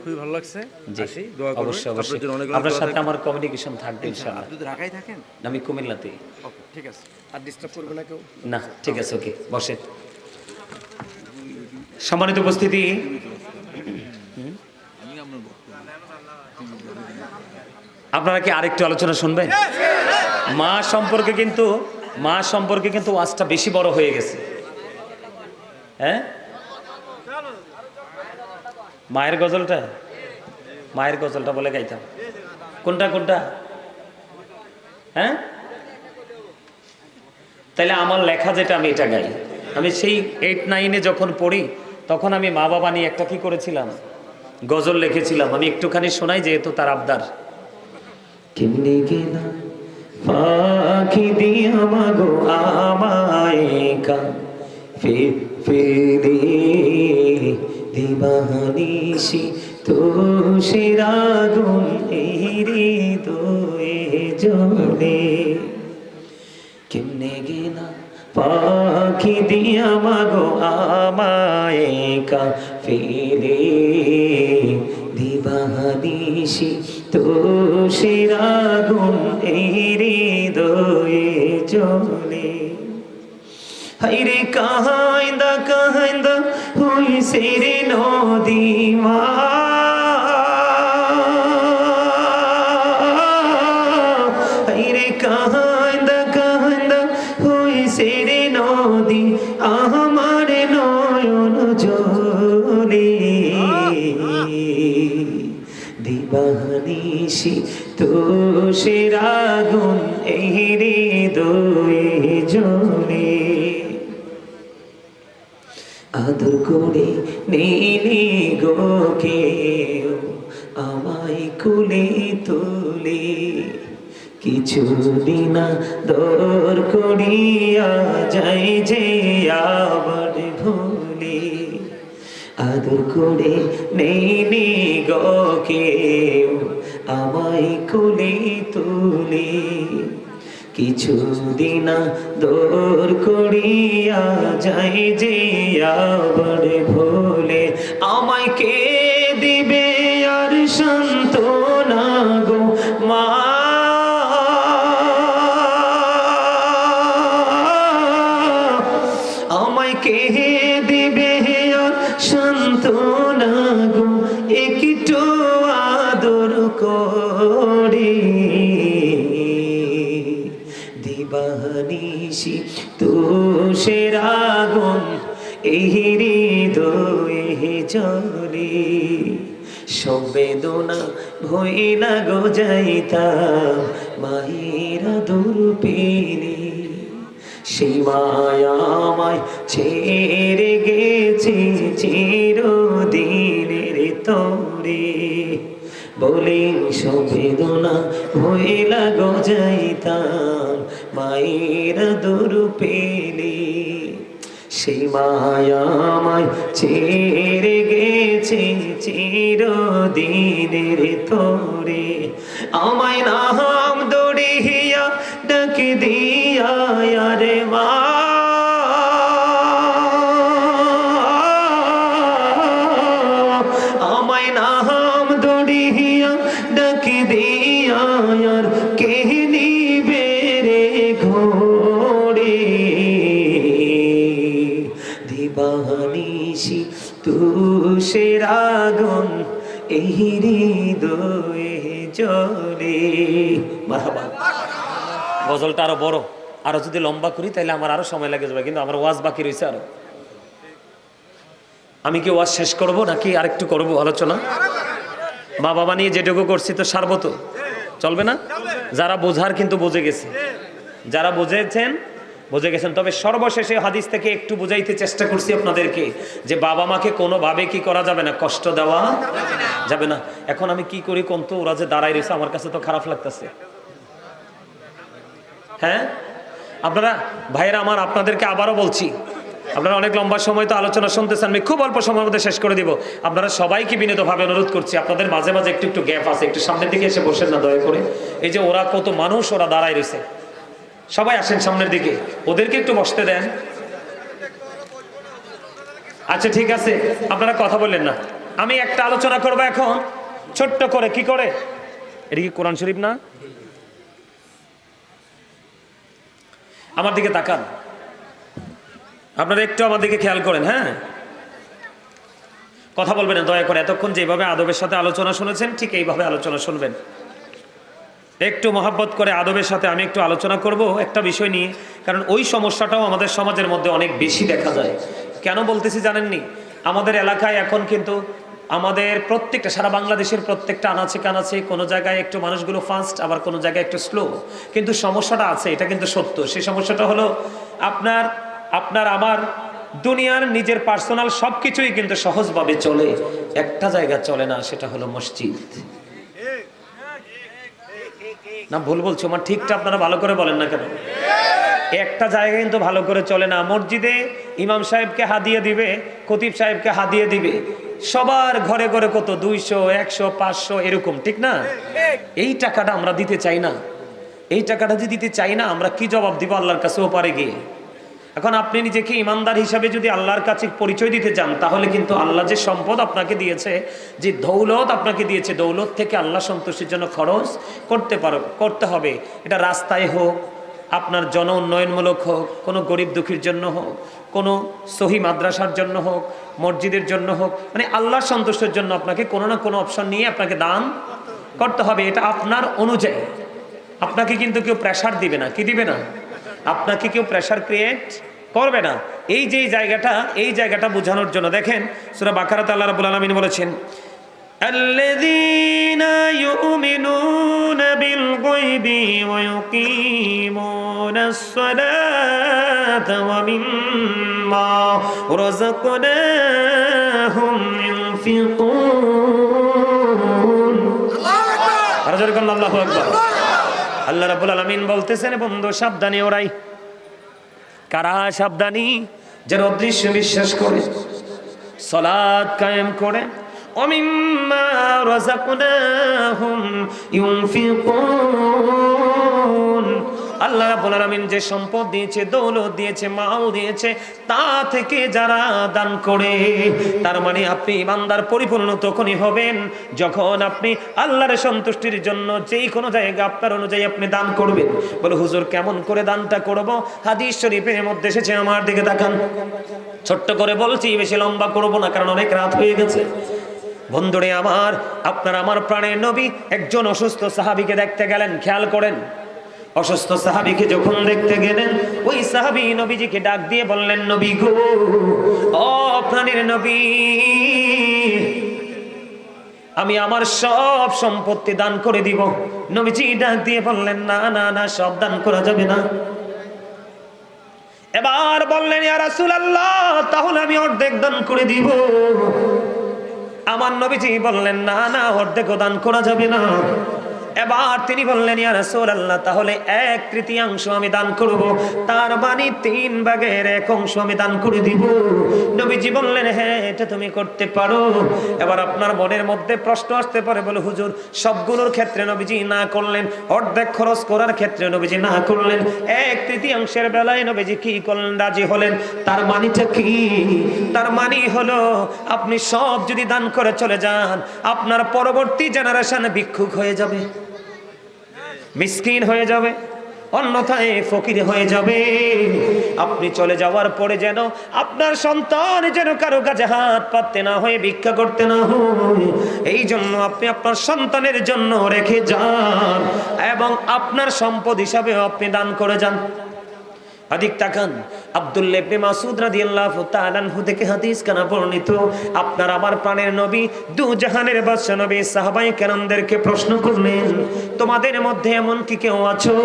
খুবই ভালো লাগছে। জি আসি, দোয়া করবেন। অবশ্যই অবশ্যই, আপনার জন্য অনেক আপনার দোয়া সাথে থাকবে। আমার কমিউনিকেশন থাকবে ইনশাআল্লাহ। আপনি যদি ঢাকায় থাকেন, আমি কুমিল্লাতে। ওকে ঠিক আছে। আর ডিস্টার্ব করবে না কেউ? না ঠিক আছে, ওকে বসে। সম্মানিত উপস্থিতি, আপনারা কি আরেকটু আলোচনা শুনবেন? মা সম্পর্কে কিন্তু ওয়াজটা বেশি বড় হয়ে গেছে। হ্যাঁ, মায়ের গজলটা বলে গাইতাম। কোনটা? হ্যাঁ, তাইলে আমার লেখা যেটা আমি এটা গাই। আমি সেই 8-9-এ যখন পড়ি তখন আমি মা বাবা নিয়ে একটা কি করেছিলাম, গজল লিখেছিলাম। আমি একটুখানি শোনাই, যেহেতু তার আবদার। কেমনে গেলা পাখি দিয়া মাগো আমায় ফেরে দিবানিসি তো সেরাগুন এই হৃদয়ে জ্বলে। কেমনে গেলা পাখি দিয়া মাগো আমায় ফেরে দিবানিসি তো সেরাগুন এই হৃদয়ে জ্বলে। হাইরে কাহাইন্দা হইছে রে নদীমা, হাইরে কাহাইন্দা হইছে রে নদী আমার নয়ন জলে। দিবানিসি তো সেরাগুন এই হৃদয়ে জ্বলে। আদর করে নেই গো কেউ আমায় কুলে তুলে, কিছুদিন দর করিয়া যাই যে আবার ভুলে। আদর করে নেই গো কেউ আমায় কুলে তুলে, কিছুদিন দর করিয়া যাই যে আবার ভুলে। আমায় কে দিবে আর সান্ত্বনা গো মা, আমায় কে দিবে আর সান্ত্বনা গো একটু আদর করে। দিবানিসি তো সেরাগুন এই হৃদয়ে জ্বলে। সংবেদনা ভইলা গো যাইতাম মায়ের আদর পেলে, সেই মায়া আমায় ছেড়ে গেছে চিরদিনের তোরে বলি সবেদনা হইলা গো যাইতাম মায়ের দূর পেলে সেই মায়ামায় ছেড়ে গেছে চিরদিনের তোরে আমায় নাম দড়িয়া ডাকি দিয়া রে মা আমায় নাম দড়িয়া ডাকি দিয়া কে নিবে রে ঘোড়ে দিবানিশি তুষের আগুন এই হৃদয়ে জ্বলে। মারহাবা। গজলটা আরো বড়, আরো যদি লম্বা করি তাহলে আমার আরো সময় লাগে যাবে, কিন্তু আমার ওয়াজ বাকি রয়েছে আরো। আমি কি ওয়াজ শেষ করব নাকি আরেকটু করব আলোচনা? মা বাবা নিয়ে যেটুকু করছি তো সারবো তো, চলবে না? যারা বোঝার কিন্তু বুঝে গেছে, যারা বুঝেছেন বুঝে গেছেন। তবে সর্বশেষে হাদিস থেকে একটু বুঝাইতে চেষ্টা করছি আপনাদেরকে যে বাবা মাকে কোনোভাবে কি করা যাবে না, কষ্ট দেওয়া যাবে না। এখন আমি কি করি কোন তো, ওরা যে দাঁড়াই রয়েছে আমার কাছে তো খারাপ লাগতেছে। হ্যাঁ আপনারা ভাইরা আমার, আপনাদেরকে আবারও বলছি, আপনারা অনেক লম্বা সময় তো আলোচনা শুনতেছেন, আমি খুব অল্প সময়ের মধ্যে শেষ করে দিব। আপনারা সবাইকে বিনীতভাবে অনুরোধ করছি, আপনাদের মাঝে মাঝে একটু একটু গ্যাপ আছে, একটু সামনের দিকে এসে বসেন না দয়া করে। এই যে ওরা কত মানুষ, ওরা দাঁড়ায় রয়েছে, সবাই আসেন সামনের দিকে, ওদেরকে একটু বসতে দেন। আচ্ছা ঠিক আছে, আপনারা কথা বললেন না। আমি একটা আলোচনা করবো এখন ছোট্ট করে। কি করে? এটা কি কোরআন শরীফ না? আমার দিকে তাকান, আপনারা একটু আমার দিকে খেয়াল করেন। হ্যাঁ, কথা বলবেন না দয়া করে। এতক্ষণ যেভাবে আদবের সাথে আলোচনা শুনেছেন ঠিক এইভাবে আলোচনা শুনবেন। একটু মহাব্বত করে আদবের সাথে আমি একটু আলোচনা করব একটা বিষয় নিয়ে, কারণ ওই সমস্যাটাও আমাদের সমাজের মধ্যে অনেক বেশি দেখা যায়। কেন বলতেছি জানেননি? আমাদের এলাকায় এখন কিন্তু আমাদের প্রত্যেকটা, সারা বাংলাদেশের প্রত্যেকটা আনাচে কানাচে কোনো জায়গায় একটু মানুষগুলো ফাস্ট, আবার কোনো জায়গায় একটু স্লো, কিন্তু সমস্যাটা আছে, এটা কিন্তু সত্য। সেই সমস্যাটা হলো আপনার আমার দুনিয়ার নিজের পার্সোনাল সব কিছুই কিন্তু সহজভাবে চলে, একটা জায়গা চলে না, সেটা হলো মসজিদ। না ভুল বলছো? আমার ঠিকটা আপনারা ভালো করে বলেন না কেন? একটা জায়গা কিন্তু ভালো করে চলে না। মসজিদে ইমাম সাহেবকে হাদিয়া দিবে, খতিব সাহেবকে হাদিয়া দিবে, সবার ঘরে ঘরে কত 200, 100, 500 এরকম, ঠিক না? এই টাকাটা আমরা দিতে চাই না। এই টাকাটা যদি দিতে চাই না, আমরা কি জবাব দিব আল্লাহর কাছে ওপারে গিয়ে? এখন আপনি নিজেকে ইমানদার হিসাবে যদি আল্লাহর কাছে পরিচয় দিতে চান, তাহলে কিন্তু আল্লাহ যে সম্পদ আপনাকে দিয়েছে, যে দৌলত আপনাকে দিয়েছে, দৌলত থেকে আল্লাহ সন্তুষ্টির জন্য খরচ করতে হবে। এটা রাস্তায় হোক, আপনার জন উন্নয়নমূলক হোক, কোনো গরিব দুঃখীর জন্য হোক, কোনো সহি মাদ্রাসার জন্য হোক, মসজিদের জন্য হোক, মানে আল্লাহর সন্তুষ্টির জন্য আপনাকে কোনো না কোনো অপশন নিয়ে আপনাকে দান করতে হবে। এটা আপনার অনুযায়ী। আপনাকে কিন্তু কেউ প্রেশার দিবে না। কি দিবে না? আপনাকে কেউ প্রেশার ক্রিয়েট করবে না। এই যে জায়গাটা বোঝানোর জন্য দেখেন সূরা বাকারাতে আল্লাহ রাব্বুল আলামিন বলেছেন, আল্লাযীনা ইউমিনুনা বিল গায়বি ওয়া ইউকিমুনাস সালাতা ওয়া মিম্মা রাযাকনাহুম ইউনফিকুন। আল্লাহু আকবার। আল্লাহ রাব্বুল আলামিন বলতেছেন, বন্ধু সাবধানী ওরাই। কারা সাবধানী? যারা অদৃশ্য বিশ্বাস করে, সালাত কায়েম করে, ওমিম্মা রাযাকনাহুম ইউনফিকুন। আল্লাহ রাব্বুল আলামিন যে সম্পদ দিয়েছে, দৌলত দিয়েছে, মাল দিয়েছে, তা থেকে যারা দান করে, তার মানে আপনি ইমানদার পরিপূর্ণ তখনই হবেন যখন আপনি আল্লাহর সন্তুষ্টির জন্য যেই কোনো জায়গা আপনার অনুযায়ী আপনি দান করবেন। বলে হুজুর কেমন করে দানটা করব? হাদিস শরীফের মধ্যে এসেছে, আমার দিকে তাকান। ছোট্ট করে বলছি, বেশি লম্বা করব না, কারণ অনেক রাত হয়ে গেছে। বন্ধুরে আমার, আপনার আমার প্রাণের নবী একজন অসুস্থ সাহাবীকে দেখতে গেলেন। খেয়াল করেন, অসুস্থ সাহাবীকে যখন দেখতে গেলেন, ওই সাহাবী নবীজিকে ডাক দিয়ে বললেন, নবী গো, ও প্রাণের নবী, আমি আমার সব সম্পত্তি দান করে দিব। নবীজি ডাক দিয়ে বললেন, না না না, সব দান করা যাবে না। এবার বললেন, ইয়া রাসূলুল্লাহ, তাহলে আমি অর্ধেক দান করে দিব। আমার নবীজি বললেন না না, অর্ধেকও দান করা যাবে না। এবার তিনি বললেন ইয়া রাসূলুল্লাহ, তাহলে 1/3 আমি দান করব, তার মানে 3 ভাগের 1 অংশ আমি দান করে দিব। নবীজি বললেন হ্যাঁ, এটা তুমি করতে পারো। এবার আপনার মনের মধ্যে প্রশ্ন আসতে পারে, বলে হুজুর সবগুলোর ক্ষেত্রে নবীজি না করলেন, অর্ধেক খরচ করার ক্ষেত্রে নবীজি না করলেন, 1/3 বেলায় নবীজি কি করলেন, রাজি হলেন। তার মানেটা কি? তার মানে হলো আপনি সব যদি দান করে চলে যান, আপনার পরবর্তী জেনারেশন ভিক্ষুক হয়ে যাবে, মিসকিন হয়ে যাবে, অন্যথায় ফকির হয়ে যাবে। আপনি চলে যাওয়ার পরে যেন আপনার সন্তান যেন কারো কাছে হাত পাততে না হয়ে, ভিক্ষা করতে না হয়, এই জন্য আপনি আপনার সন্তানের জন্য রেখে যান এবং আপনার সম্পদ হিসাবে আপনি দান করে যান। হাদিস তাকান, আব্দুল্লাহ ইবনে মাসউদ রাদিয়াল্লাহু তাআলা আনহু থেকে হাদিস কানা বর্ণিত। আপনার আমার প্রাণের নবী, দু জাহানের বাদশা নবী সাহাবায়ে কেরামদেরকে প্রশ্ন করলেন, তোমাদের মধ্যে এমন কি কেউ আছো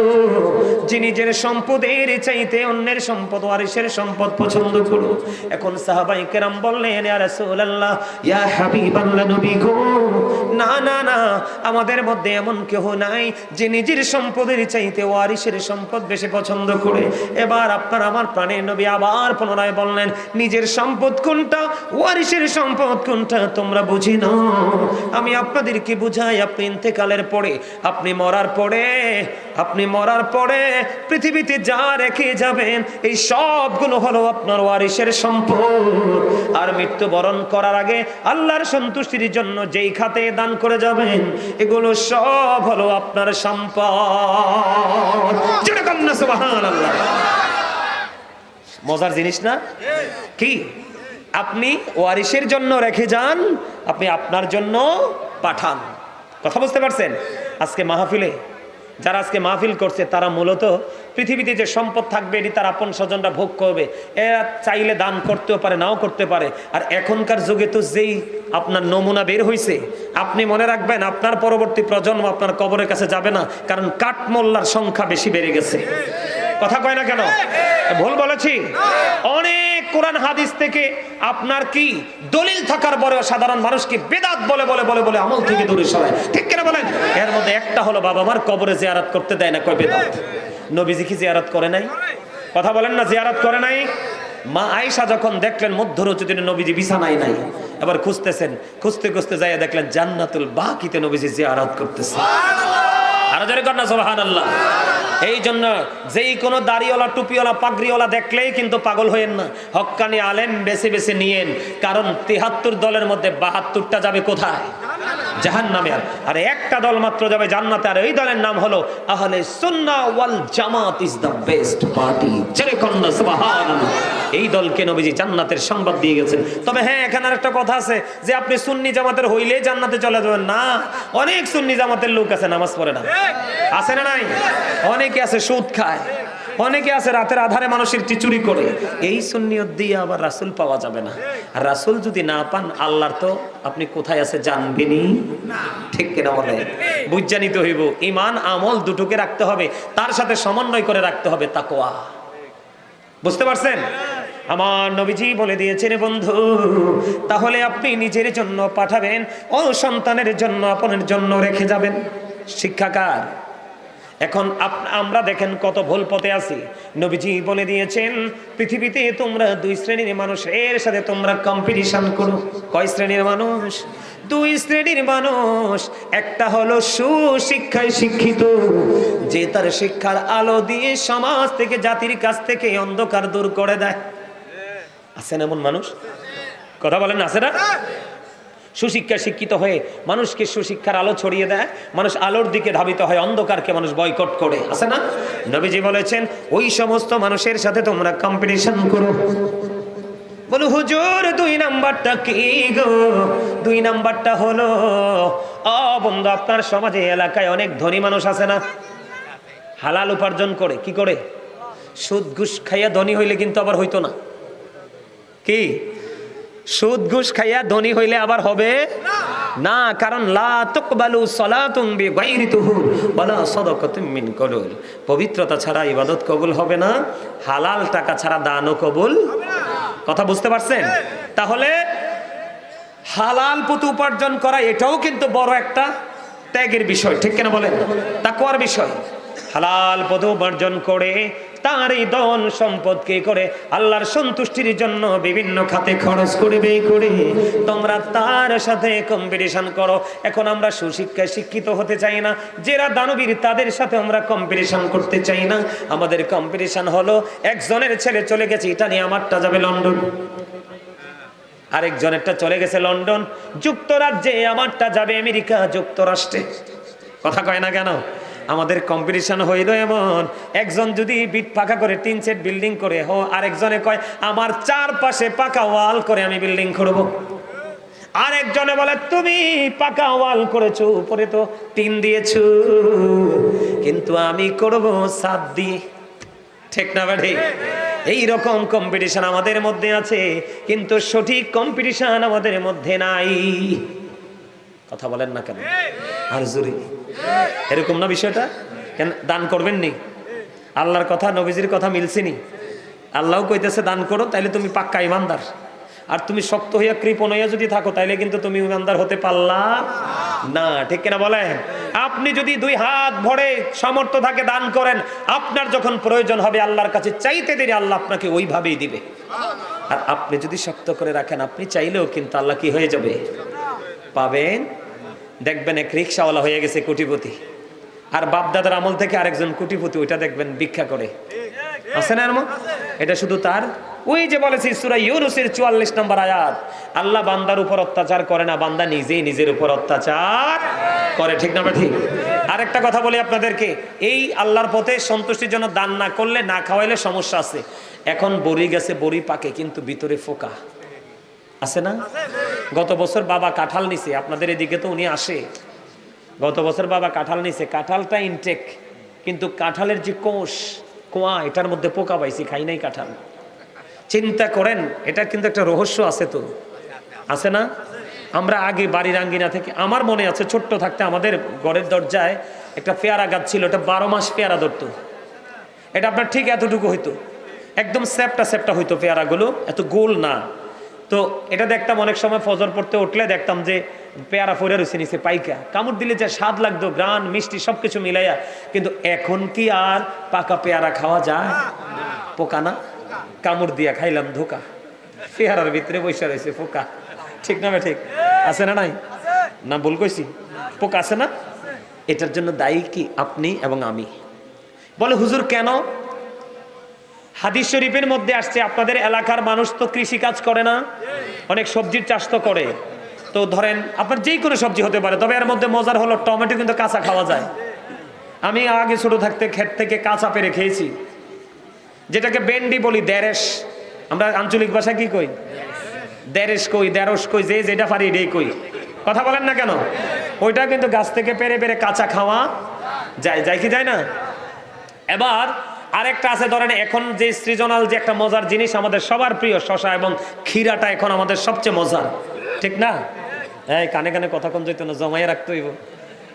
যে নিজের সম্পদের চাইতে অন্যের সম্পদ, ওয়ারিসের সম্পদ পছন্দ করো? এখন সাহাবায়ে কেরাম বললেন, ইয়া রাসূলুল্লাহ, ইয়া হাবিবাল্লাহ, নবী গো, না না না, আমাদের মধ্যে এমন কেউ নাই যে নিজের সম্পদের চাইতে ওয়ারিসের সম্পদ বেশি পছন্দ করে। এবার আপনার আমার প্রাণের নবী আবার পুনরায় বললেন, নিজের সম্পদ কোনটা, ওয়ারিসের সম্পদ কোনটা তোমরা বুঝি না। আমি আপনাদেরকে বুঝাই, আপনি ইন্তেকালের পরে, আপনি মরার পরে পৃথিবীতে যা রেখে যাবেন, এই সবগুলো হলো আপনার ওয়ারিসের সম্পদ। আর মৃত্যুবরণ করার আগে আল্লাহর সন্তুষ্টির জন্য যেই খাতে দান করে যাবেন, এগুলো সব হলো আপনার সম্পদ। জোরে কন্না সুবহানাল্লাহ। মজার জিনিস না? কি আপনি ওয়ারিসের জন্য রেখে যান, আপনি আপনার জন্য পাঠান। কথা বুঝতে পারছেন? আজকে মাহফিলে যারা আজকে মাহফিল করছে, তারা মূলত পৃথিবীতে যে সম্পদ থাকবে এটি তার আপন স্বজনরা ভোগ করবে। এরা চাইলে দান করতেও পারে, নাও করতে পারে। আর এখনকার যুগে তো যেই আপনার নমুনা বের হয়েছে, আপনি মনে রাখবেন আপনার পরবর্তী প্রজন্ম আপনার কবরের কাছে যাবে না, কারণ কাঠমোল্লার সংখ্যা বেশি বেড়ে গেছে। কথা কয় না কেন? ভুল বলেছি? অনেক কোরআন হাদিস থেকে আপনার কি দলিল থাকার পরেও সাধারণ মানুষকে বেদাত বলে বলে বলে বলে আমল থেকে দূরে সরায়। ঠিক কিনা বলেন? এর মধ্যে একটা হলো বাবা মার কবরে জিয়ারত করতে দেয় না, কয় বেদাত। নবীজি কি জিয়ারত করে নাই? কথা বলেন না, জিয়ারত করে নাই? মা আয়েশা যখন দেখলেন মধ্যরজনীতে নবীজি বিছানায় নাই, এবার খুঁজতেছেন, খুঁজতে খুঁজতে যাইয়া দেখলেন জান্নাতুল বাকিতে নবীজি জিয়ারত করতেছে। আরো জোরে কর না সুবহানাল্লাহ। এই জন্য যেই কোনো দাড়িওয়ালা, টুপিওয়ালা, পাগড়িওয়ালা দেখলেই কিন্তু পাগল হইেন না, হক্কানি আলেম বেছে বেছে নিয়েন। কারণ ৭৩ দলের মধ্যে ৭২টা যাবে কোথায়? জাহান্নামে। আর একটা দল মাত্র যাবে জান্নাতে, আর এই দলের নাম হলো আহলে সুন্নাহ ওয়াল জামাত ইজ দ্য বেস্ট পার্টি। জোরে কর না সুবহানাল্লাহ। এই দলকে নবীজি জান্নাতের সংবাদ দিয়ে গেছেন। তবে হ্যাঁ, এখানে একটা কথা আছে যে আপনি সুন্নি জামাতের হইলেই জান্নাতে চলে যাবেন না। অনেক সুন্নি জামাতের লোক আছে নামাজ পড়ে না, আছে না নাই? অনেকে আছে সুদ খায়, অনেকে আছে রাতের আধারে মানুষের চুরি করে। এই সুন্নিয়ত দিয়ে আবার রাসূল পাওয়া যাবে না। আর রাসূল যদি না পান, আল্লাহর তো আপনি কোথায় আছে জানবেনই না। ঠিক কিনা বলে? বুঝা নিতে হইব। ঈমান আমল দুটোকে রাখতে হবে, তার সাথে সমন্বয় করে রাখতে হবে তাকওয়া। বুঝতে পারছেন? আমার নবীজি বলে দিয়েছেন বন্ধু, তাহলে আপনি নিজের জন্য পাঠাবেন, ও সন্তানের জন্য, আপনার জন্য রেখে যাবেন। শিক্ষাকার এখন আমরা দেখেন কত ভুল পথে আছি। নবীজি বলে দিয়েছেন পৃথিবীতে তোমরা 2 শ্রেণীর মানুষের সাথে তোমরা কম্পিটিশন করো। কয় শ্রেণীর মানুষ? 2 শ্রেণীর মানুষ। একটা হলো সুশিক্ষায় শিক্ষিত, যে তার শিক্ষার আলো দিয়ে সমাজ থেকে, জাতির কাছ থেকে অন্ধকার দূর করে দেয়। আছেন এমন মানুষ? কথা বলেন, আছে না? সুশিক্ষা শিক্ষিত হয়ে মানুষকে সুশিক্ষার আলো ছড়িয়ে দেয়, মানুষ আলোর দিকে ধাবিত হয়, অন্ধকারকে মানুষ বয়কট করে। আছে না? নবীজি বলেছেন ওই সমস্ত মানুষের সাথে তোমরা কম্পিটিশন করো। বলো হুজুর 2 নাম্বারটা কি গো? 2 নাম্বারটা হলো, বন্ধু, আপনার সমাজে, এলাকায় অনেক ধনী মানুষ আছে না, হালাল উপার্জন করে। কি করে? সুদ ঘুষ খাইয়া ধনী হইলে কিন্তু আবার হইতো না। কি? সুদ ঘুষ খাইয়া ধনী হইলে আবার হবে না। কারণ লা তুকবালু সালাতুন বিগাইরি তুহুর ওয়ালা সাদাকাতুম মিন কবুল। পবিত্রতা ছাড়া ইবাদত কবুল হবে না, হালাল টাকা ছাড়া দানও কবুল হবে না। কথা বুঝতে পারছেন? তাহলে হালাল পথে উপার্জন করা এটাও কিন্তু বড় একটা ত্যাগের বিষয়, ঠিক কিনা বলেন? তাকওয়ার বিষয়। হালাল পথে উপার্জন করে তার এই ধন সম্পদ কে করে আল্লাহর সন্তুষ্টির জন্য বিভিন্ন খাতে খরচ করে ব্যয় করে তোমরা তার সাথে কম্পিটিশন করো। এখন আমরা সুশিক্ষায় শিক্ষিত হতে চাই না, যারা দানবীর তাদের সাথে আমরা কম্পিটিশন করতে চাই না। আমাদের কম্পিটিশন হলো একজনের ছেলে চলে গেছে ইটালি, আমারটা যাবে লন্ডন, আরেকজনেরটা চলে গেছে লন্ডন যুক্তরাজ্যে, আমারটা যাবে আমেরিকা যুক্তরাষ্ট্রে। কথা কয় না কেন? আমাদের কম্পিটিশন হইল এমন, একজন যদি বিট পাকা করে টিন সেট বিল্ডিং করে আরেকজনে কয় আমার চারপাশে পাকা ওয়াল করে আমি বিল্ডিং করব। আরেকজনে বলে তুমি পাকা ওয়াল করেছো, উপরে তো টিন দিয়েছো, কিন্তু আমি করব ছাদ দিয়ে। ঠিক না ভাই? এই রকম কম্পিটিশন আমাদের মধ্যে আছে, কিন্তু সঠিক কম্পিটিশন আমাদের মধ্যে নাই। কথা বলেন না কেন? আর জোরে এরকম না বিষয়টা? কেন দান করবেন নি? আল্লাহর কথা নবীজির কথা মিলছিনি? আল্লাহ কইতেছে দান করো, তাইলে তুমি পাক্কা ইমানদার। আর তুমি শক্ত হইয়া কৃপণ হইয়া যদি থাকো তাইলে কিন্তু তুমি ইমানদার হতে পারলা না। ঠিক কিনা বলেন? আপনি যদি দুই হাত ভরে সামর্থ্য থাকে দান করেন, আপনার যখন প্রয়োজন হবে আল্লাহর কাছে চাইতে দেরি আল্লাহ আপনাকে ওইভাবেই দিবে। আর আপনি যদি শক্ত করে রাখেন, আপনি চাইলেও কিন্তু আল্লাহ কি হয়ে যাবে? পাবেন। দেখবেন এক রিক্সাওয়ালা হয়ে গেছে কোটিপতি, আর বাপদাদার আমল থেকে আরেকজন কোটিপতি, ওইটা দেখবেন ভিক্ষা করে। আছে না এরকম? এটা শুধু তার ওই যে বলেছি সূরা ইউনূসের 44 নম্বর আয়াত, আল্লাহ বান্দার উপর অত্যাচার করে না, বান্দা নিজেই নিজের উপর অত্যাচার করে। ঠিক না ঠিক? আরেকটা কথা বলি আপনাদেরকে, এই আল্লাহর পথে সন্তুষ্টির জন্য দান না করলে, না খাওয়াইলে সমস্যা আছে। এখন বড়ি গেছে, বড়ি পাকে কিন্তু ভিতরে ফোকা আছে না? গত বছর বাবা কাঁঠাল নিছে, আপনাদের এদিকে তো উনি আসে। গত বছর বাবা কাঁঠাল নিছে, কাঁঠালটা ইনটেক, কিন্তু কাঁঠালের যে কোয়া এটার মধ্যে পোকা পাইছি, খাই নাই কাঁঠাল। চিন্তা করেন, এটা কিন্তু একটা রহস্য আছে তো, আছে না? আমরা আগে বাড়ির আঙ্গিনা থেকে, আমার মনে আছে ছোট্ট থাকতে আমাদের ঘরের দরজায় একটা পেয়ারা গাছ ছিল, এটা 12 মাস পেয়ারা ধরতো। এটা আপনার ঠিক এতটুকু হইতো, একদম স্যাপটা হইতো পেয়ারাগুলো, এত গোল না। তো এটা দেখতাম অনেক সময় ফজর পড়তে উঠলে দেখতাম যে পেয়ারা ফোরে রয়েছে নিচে পাইকা, কামড় দিলে যে স্বাদ লাগতো, গ্রান মিষ্টি সবকিছু মিলাইয়া। কিন্তু এখন কি আর পাকা পেয়ারা খাওয়া যায়? পোকা না, কামড় দিয়া খাইলাম ধোকা, পেয়ারার ভিতরে বসে রয়েছে পোকা। ঠিক না ঠিক? আছে না নাই? না ভুল কইছি? পোকা আছে না? এটার জন্য দায়ী কি আপনি এবং আমি? বলে হুজুর কেন? হাদিস শরীফের মধ্যে আসছে আপনাদের এলাকার মানুষ তো কৃষি কাজ করে না, অনেক সবজির চাষ তো করে। তো ধরেন আপনার যেই কোনো সবজি হতে পারে, তবে এর মধ্যে মজার হলো টমেটো কিন্তু কাঁচা খাওয়া যায়। আমি আগে ছোট থাকতে ক্ষেত থেকে কাঁচা পেরে খেয়েছি, যেটাকে বেন্ডি বলি, দেরেশ। আমরা আঞ্চলিক ভাষা কি কই? দেরেশ কই, দেরস কই, যে যেটা পারি এটাই কই। কথা বলেন না কেন? ওইটা কিন্তু গাছ থেকে পেরে পেরে কাঁচা খাওয়া যায় কি যায় না? এবার আরেকটা আছে, ধরেন এখন যে সৃজনাল যে একটা মজার জিনিস আমাদের সবার প্রিয়, শশা এবং ক্ষীরাটা এখন আমাদের সবচেয়ে মজার। ঠিক না? হ্যাঁ, কানে কানে কথা কম যেত না, জমাইয়ে রাখতে হইব।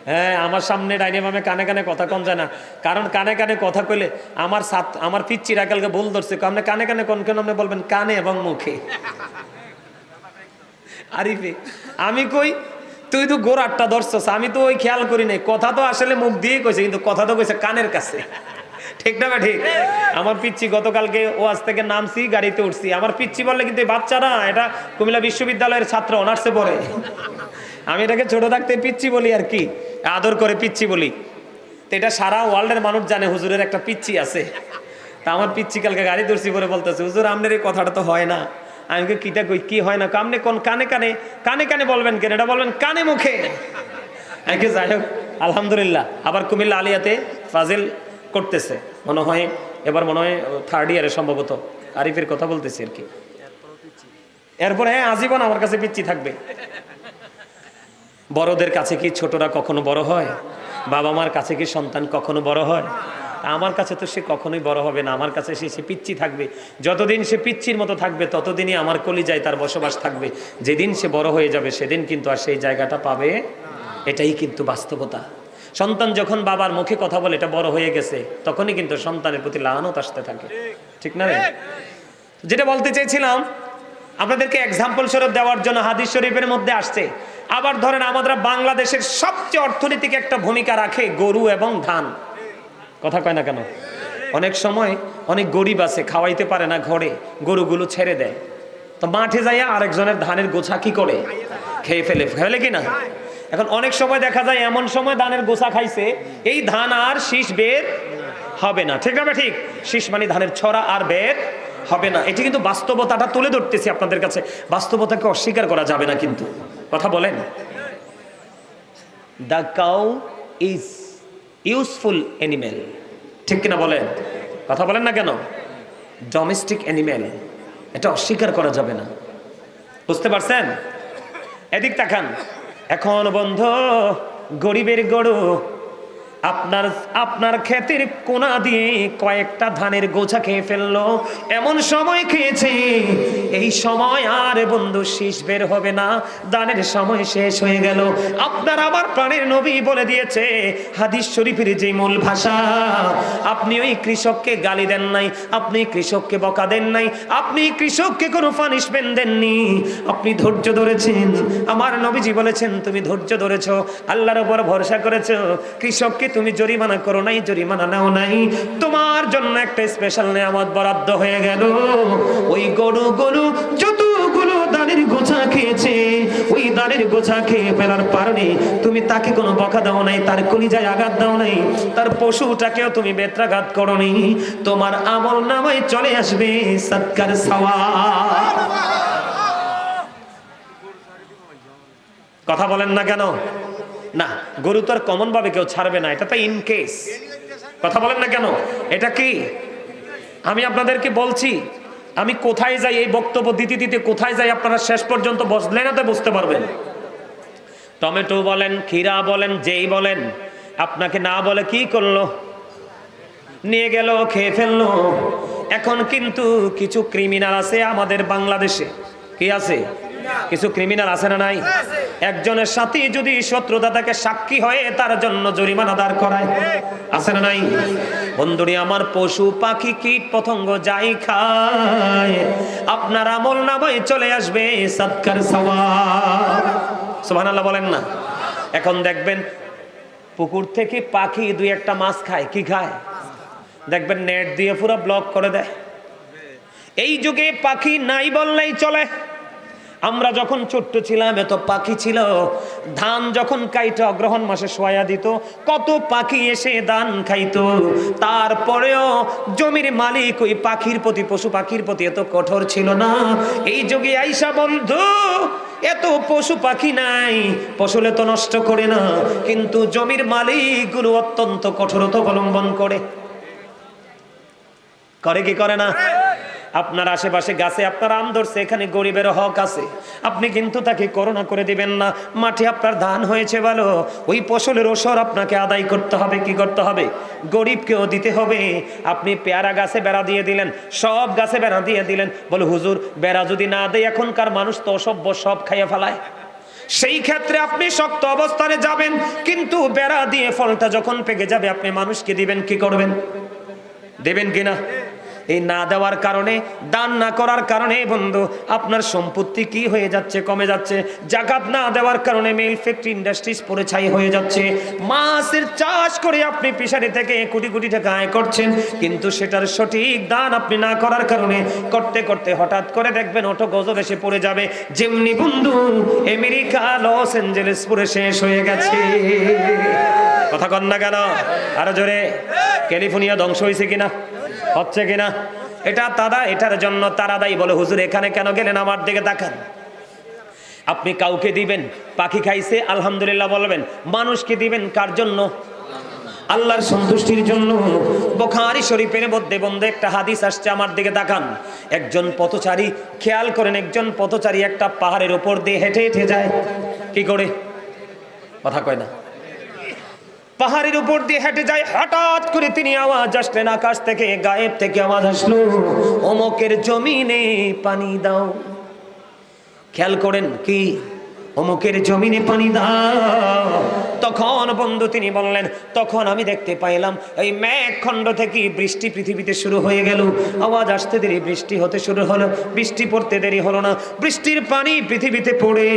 হ্যাঁ, আমার সামনে ডাইনে বামে কানে কানে কথা কম যায় না, কারণ কানে কানে কথা কইলে আমার পিচ্চিরা কালকে ভুল ধরছে, আপনি কানে কানে কোন কেন আপনি বলবেন কানে এবং মুখে। আরিফে আমি কই তুই তো গোড়ারটা ধরছস, আমি তো ওই খেয়াল করি নাই, কথা তো আসলে মুখ দিয়ে কইছে, কিন্তু কথা তো কইছে কানের কাছে। ঠিক না ঠিক? আমার পিচ্চি গতকালকে ওয়াজ থেকে নামছি, গাড়িতে উঠছি, আমার পিচ্চি বললে কিন্তু বাচ্চারা, এটা কুমিল্লা বিশ্ববিদ্যালয়ের ছাত্র, অনার্সে পড়ে। আমি এটাকে ছোট থাকতে পিচ্চি বলি আর কি, আদর করে পিচ্চি বলি। তো এটা সারা ওয়ার্ল্ডের মানুষ জানে হুজুরের একটা পিচ্চি আছে। তা আমার পিচ্চি কালকে গাড়ি ধরছি পরে বলতেছে, হুজুর আপনার এই কথাটা তো হয় না। আমি কিটা কই, কি হয় না? আপনি কোন কানে কানে কানে কানে বলবেন কেন? এটা বলবেন কানে মুখে। যাই হোক, আলহামদুলিল্লাহ। আবার কুমিল্লা আলিয়াতে ফাজিল করতেছে মনে হয়, এবার মনে হয় 3rd ইয়ারে সম্ভবত। আরিফের কথা বলতেছি আর কি। এরপরে হ্যাঁ, আজীবন আমার কাছে পিচ্চি থাকবে। বড়দের কাছে কি ছোটরা কখনো বড় হয়? বাবা মার কাছে কি সন্তান কখনো বড় হয়? আমার কাছে তো সে কখনোই বড় হবে না, আমার কাছে সে পিচ্চি থাকবে। যতদিন সে পিচ্চির মতো থাকবে ততদিনই আমার কলিজায় তার বসবাস থাকবে। যেদিন সে বড় হয়ে যাবে সেদিন কিন্তু আর সেই জায়গাটা পাবে। এটাই কিন্তু বাস্তবতা। সন্তান যখন বাবার মুখে কথা বলে এটা বড় হয়ে গেছে, তখনই কিন্তু সন্তানের প্রতি লানত আসতে থাকে। ঠিক না? যেটা বলতে চাইছিলাম, আপনাদেরকে এক্সাম্পল স্বরূপ দেওয়ার জন্য হাদিস শরীফের মধ্যে আসছে। আবার ধরেন আমাদের বাংলাদেশের সবচেয়ে অর্থনৈতিক একটা ভূমিকা রাখে গরু এবং ধান। কথা কয় না কেন? অনেক সময় অনেক গরিব আছে, খাওয়াইতে পারে না ঘরে, গরুগুলো ছেড়ে দেয়, তো মাঠে যাইয়া আরেকজনের ধানের গোছা কি করে খেয়ে ফেলে কিনা। এখন অনেক সময় দেখা যায় এমন সময় ধানের গোছা খাইছে, এই ধান আর শীষ বের হবে না, ঠিক না? ঠিক, শীষ মানে ধানের ছড়া আর বের হবে না। এটি কিন্তু বাস্তবতাটা তুলে ধরতেছি আপনাদের কাছে, বাস্তবতাকে অস্বীকার করা যাবে না। কিন্তু কথা বলেন, the cow is useful animal, ঠিক কিনা বলেন? কথা বলেন না কেন? ডোমেস্টিক অ্যানিমেল, এটা অস্বীকার করা যাবে না। বুঝতে পারছেন? এদিক তাকান। এখন বন্ধু, গরিবের গরু আপনার ক্ষেতের কোনা দিয়ে কয়েকটা ধানের গোছা খেয়ে ফেললো, এমন সময় খেয়েছে এই সময় আর বন্ধু শীষ বের হবে না, দানের সময় শেষ হয়ে গেল। আপনার আমার প্রাণের নবী বলে দিয়েছে হাদিস শরীফের যে মূল ভাষা, আপনি ওই কৃষককে গালি দেন নাই, আপনি কৃষককে বকা দেন নাই, আপনি কৃষককে কোনো পানিশমেন্ট দেননি, আপনি ধৈর্য ধরেছেন। আমার নবীজি বলেছেন তুমি ধৈর্য ধরেছো, আল্লাহর উপর ভরসা করেছো, কৃষককে তুমি জরিমানা করো নাই, জরিমানা নাও নাই, তোমার জন্য একটা স্পেশাল নিয়ামত বরাদ্দ হয়ে গেল। ওই গরু যতগুলো দানের গোছা খেয়েছে, ওই দানের গোছা খেয়ে ফেলার কারণে তুমি তাকে কোনো বকা দাও নাই, তার কলিজায় আঘাত দাও নাই, তার পশুটাকেও তুমি বেত্রাঘাত করো নি, তোমার আমল নামায় চলে আসবে সৎকার সওয়াব। কথা বলেন না কেন? না, গরু তো আর কমন ভাবে কেউ ছাড়বে না, এটা তো ইন কেস। কথা বলেন না কেন? এটা কি আমি আপনাদেরকে বলছি, আমি কোথায় যাই এই বক্তব্য দিতে দিতে কোথায় যাই আপনারা শেষ পর্যন্ত বসলে না তো বুঝতে পারবেন। টমেটো বলেন, ক্ষীরা বলেন, যেই বলেন, আপনাকে না বলে কি করলো? নিয়ে গেল, খেয়ে ফেললো। এখন কিন্তু কিছু ক্রিমিনাল আছে আমাদের বাংলাদেশে। কি আছে? কিছু ক্রিমিনাল আছে না নাই? একজনের সাথে যদি শত্রুতা থাকে, সাক্ষী হয়ে তার জন্য জরিমানা দাঁড় করায়, আছে না নাই? বন্ধুরি আমার, পশু পাখি কীট পতঙ্গ যাই খায়, আপনার আমল নামায় চলে আসবে সৎকার সওয়াব। সুবহানাল্লাহ বলেন না? এখন দেখবেন পুকুর থেকে পাখি দুই একটা মাছ খায়, কি খায়? দেখবেন নেট দিয়ে পুরো ব্লক করে দেয়। এই যুগে পাখি নাই বললেই চলে। আমরা যখন ছোট্ট ছিলাম এত পাখি ছিল, ধান যখন কাইটা অগ্রহণ মাসে শোয়া দিত, কত পাখি এসে ধান খাইতো। তারপরেও জমির মালিক ওই পাখির প্রতি, পশু পাখির প্রতি এত কঠোর ছিল না। এই যুগে আইসা বন্ধু এত পশু পাখি নাই, ফসলে তো নষ্ট করে না, কিন্তু জমির মালিকগুলো অত্যন্ত কঠোরতা অবলম্বন করে কি করে না? আপনার আশেপাশে গাছে আপনার আম ধরছে, এখানে গরিবের হক আছে, আপনি কিন্তু তাকে করুণা করে দিবেন না। মাঠে আপনার ধান হয়েছে ভালো, ওই ফসলের ওসর আপনাকে আদায় করতে হবে। কি করতে হবে? গরিবকেও দিতে হবে। আপনি পেয়ারা গাছে বেড়া দিয়ে দিলেন, সব গাছে বেড়া দিয়ে দিলেন, বলে হুজুর বেড়া যদি না দেয় এখনকার মানুষ তো অসভ্য, সব খাইয়ে ফেলায়। সেই ক্ষেত্রে আপনি শক্ত অবস্থানে যাবেন, কিন্তু বেড়া দিয়ে ফলটা যখন পেকে যাবে আপনি মানুষকে দিবেন, কি করবেন? দেবেন কিনা? এই না দেওয়ার কারণে, দান না করার কারণে বন্ধু আপনার সম্পত্তি কি হয়ে যাচ্ছে? কমে যাচ্ছে। জাকাত না দেওয়ার কারণে মিল ফ্যাক্টরি ইন্ডাস্ট্রিজ পড়ে ছাই হয়ে যাচ্ছে। মাছের চাষ করে আপনি ফিশারি থেকে কোটি কোটি টাকা আয় করছেন, কিন্তু সেটার সঠিক দান আপনি না করার কারণে করতে করতে হঠাৎ করে দেখবেন অটো গজব এসে পড়ে যাবে। যেমনি বন্ধু আমেরিকা লস অ্যাঞ্জেলেস পুরো শেষ হয়ে গেছে। কথা কন না কেন? আরো জোরে। ক্যালিফোর্নিয়া ধ্বংস হয়েছে কিনা? হচ্ছে কিনা? এটার জন্য তারা দায়ী। বলে হুজুর এখানে কেন গেলেন? আমার দিকে তাকান। আপনি কাউকে দিবেন, পাখি খাইছে আলহামদুলিল্লাহ বলবেন। মানুষকে দিবেন কার জন্য? আল্লাহর সন্তুষ্টির জন্য। বুখারী শরীফের মধ্যে বন্ধু একটা হাদিস আসছে, আমার দিকে তাকান। একজন পথচারী, খেয়াল করেন, একজন পথচারী একটা পাহাড়ের উপর দিয়ে হেঁটে হেঁটে যায়। কি করে? কথা কয় না। পাহাড়ের উপর দিয়ে হেঁটে যায়, হঠাৎ করে তিনি আওয়াজ আসলেন আকাশ থেকে, গায়েব থেকে আওয়াজ আসলো, অমকের জমিনে পানি দাও। খেয়াল করেন, কি অমুকের জমিনে পানি দাও। তখন বন্ধু তিনি বললেন, তখন আমি দেখতে পাইলাম এই মেঘখণ্ড থেকে বৃষ্টি পৃথিবীতে শুরু হয়ে গেল। আওয়াজ আসতে দেরি বৃষ্টি হতে শুরু হলো, বৃষ্টি পড়তে দেরি হলো না। বৃষ্টির পানি পৃথিবীতে পড়ে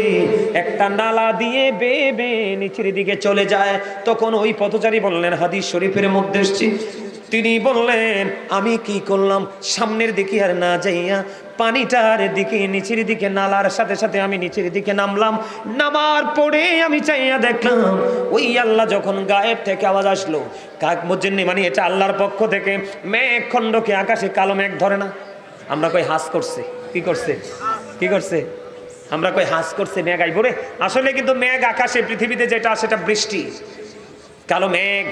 একটা নালা দিয়ে বেয়ে বেয়ে নিচের দিকে চলে যায়। তখন ওই পথচারী বললেন, হাদিস শরীফের মধ্যে এসেছে, তিনি বললেন আমি কি করলাম, সামনের দিকে আর না যাইয়া পানিটার দিকে নিচের দিকে নালার সাথে সাথে আমি নিচের দিকে নামলাম। নামার পরে আমি চাইয়া দেখলাম ওই আল্লাহ যখন গায়েব থেকে আওয়াজ আসলো, কাক মজ্জিন্নি, মানে এটা আল্লাহর পক্ষ থেকে মেঘ খণ্ডকে আকাশে কালো মেঘ ধরে না, আমরা কই হাস করছে, কি করছে, কি করছে, আমরা কই হাস করছে মেঘ আইবরে, আসলে কিন্তু মেঘ আকাশে পৃথিবীতে যেটা সেটা বৃষ্টি, কালো মেঘ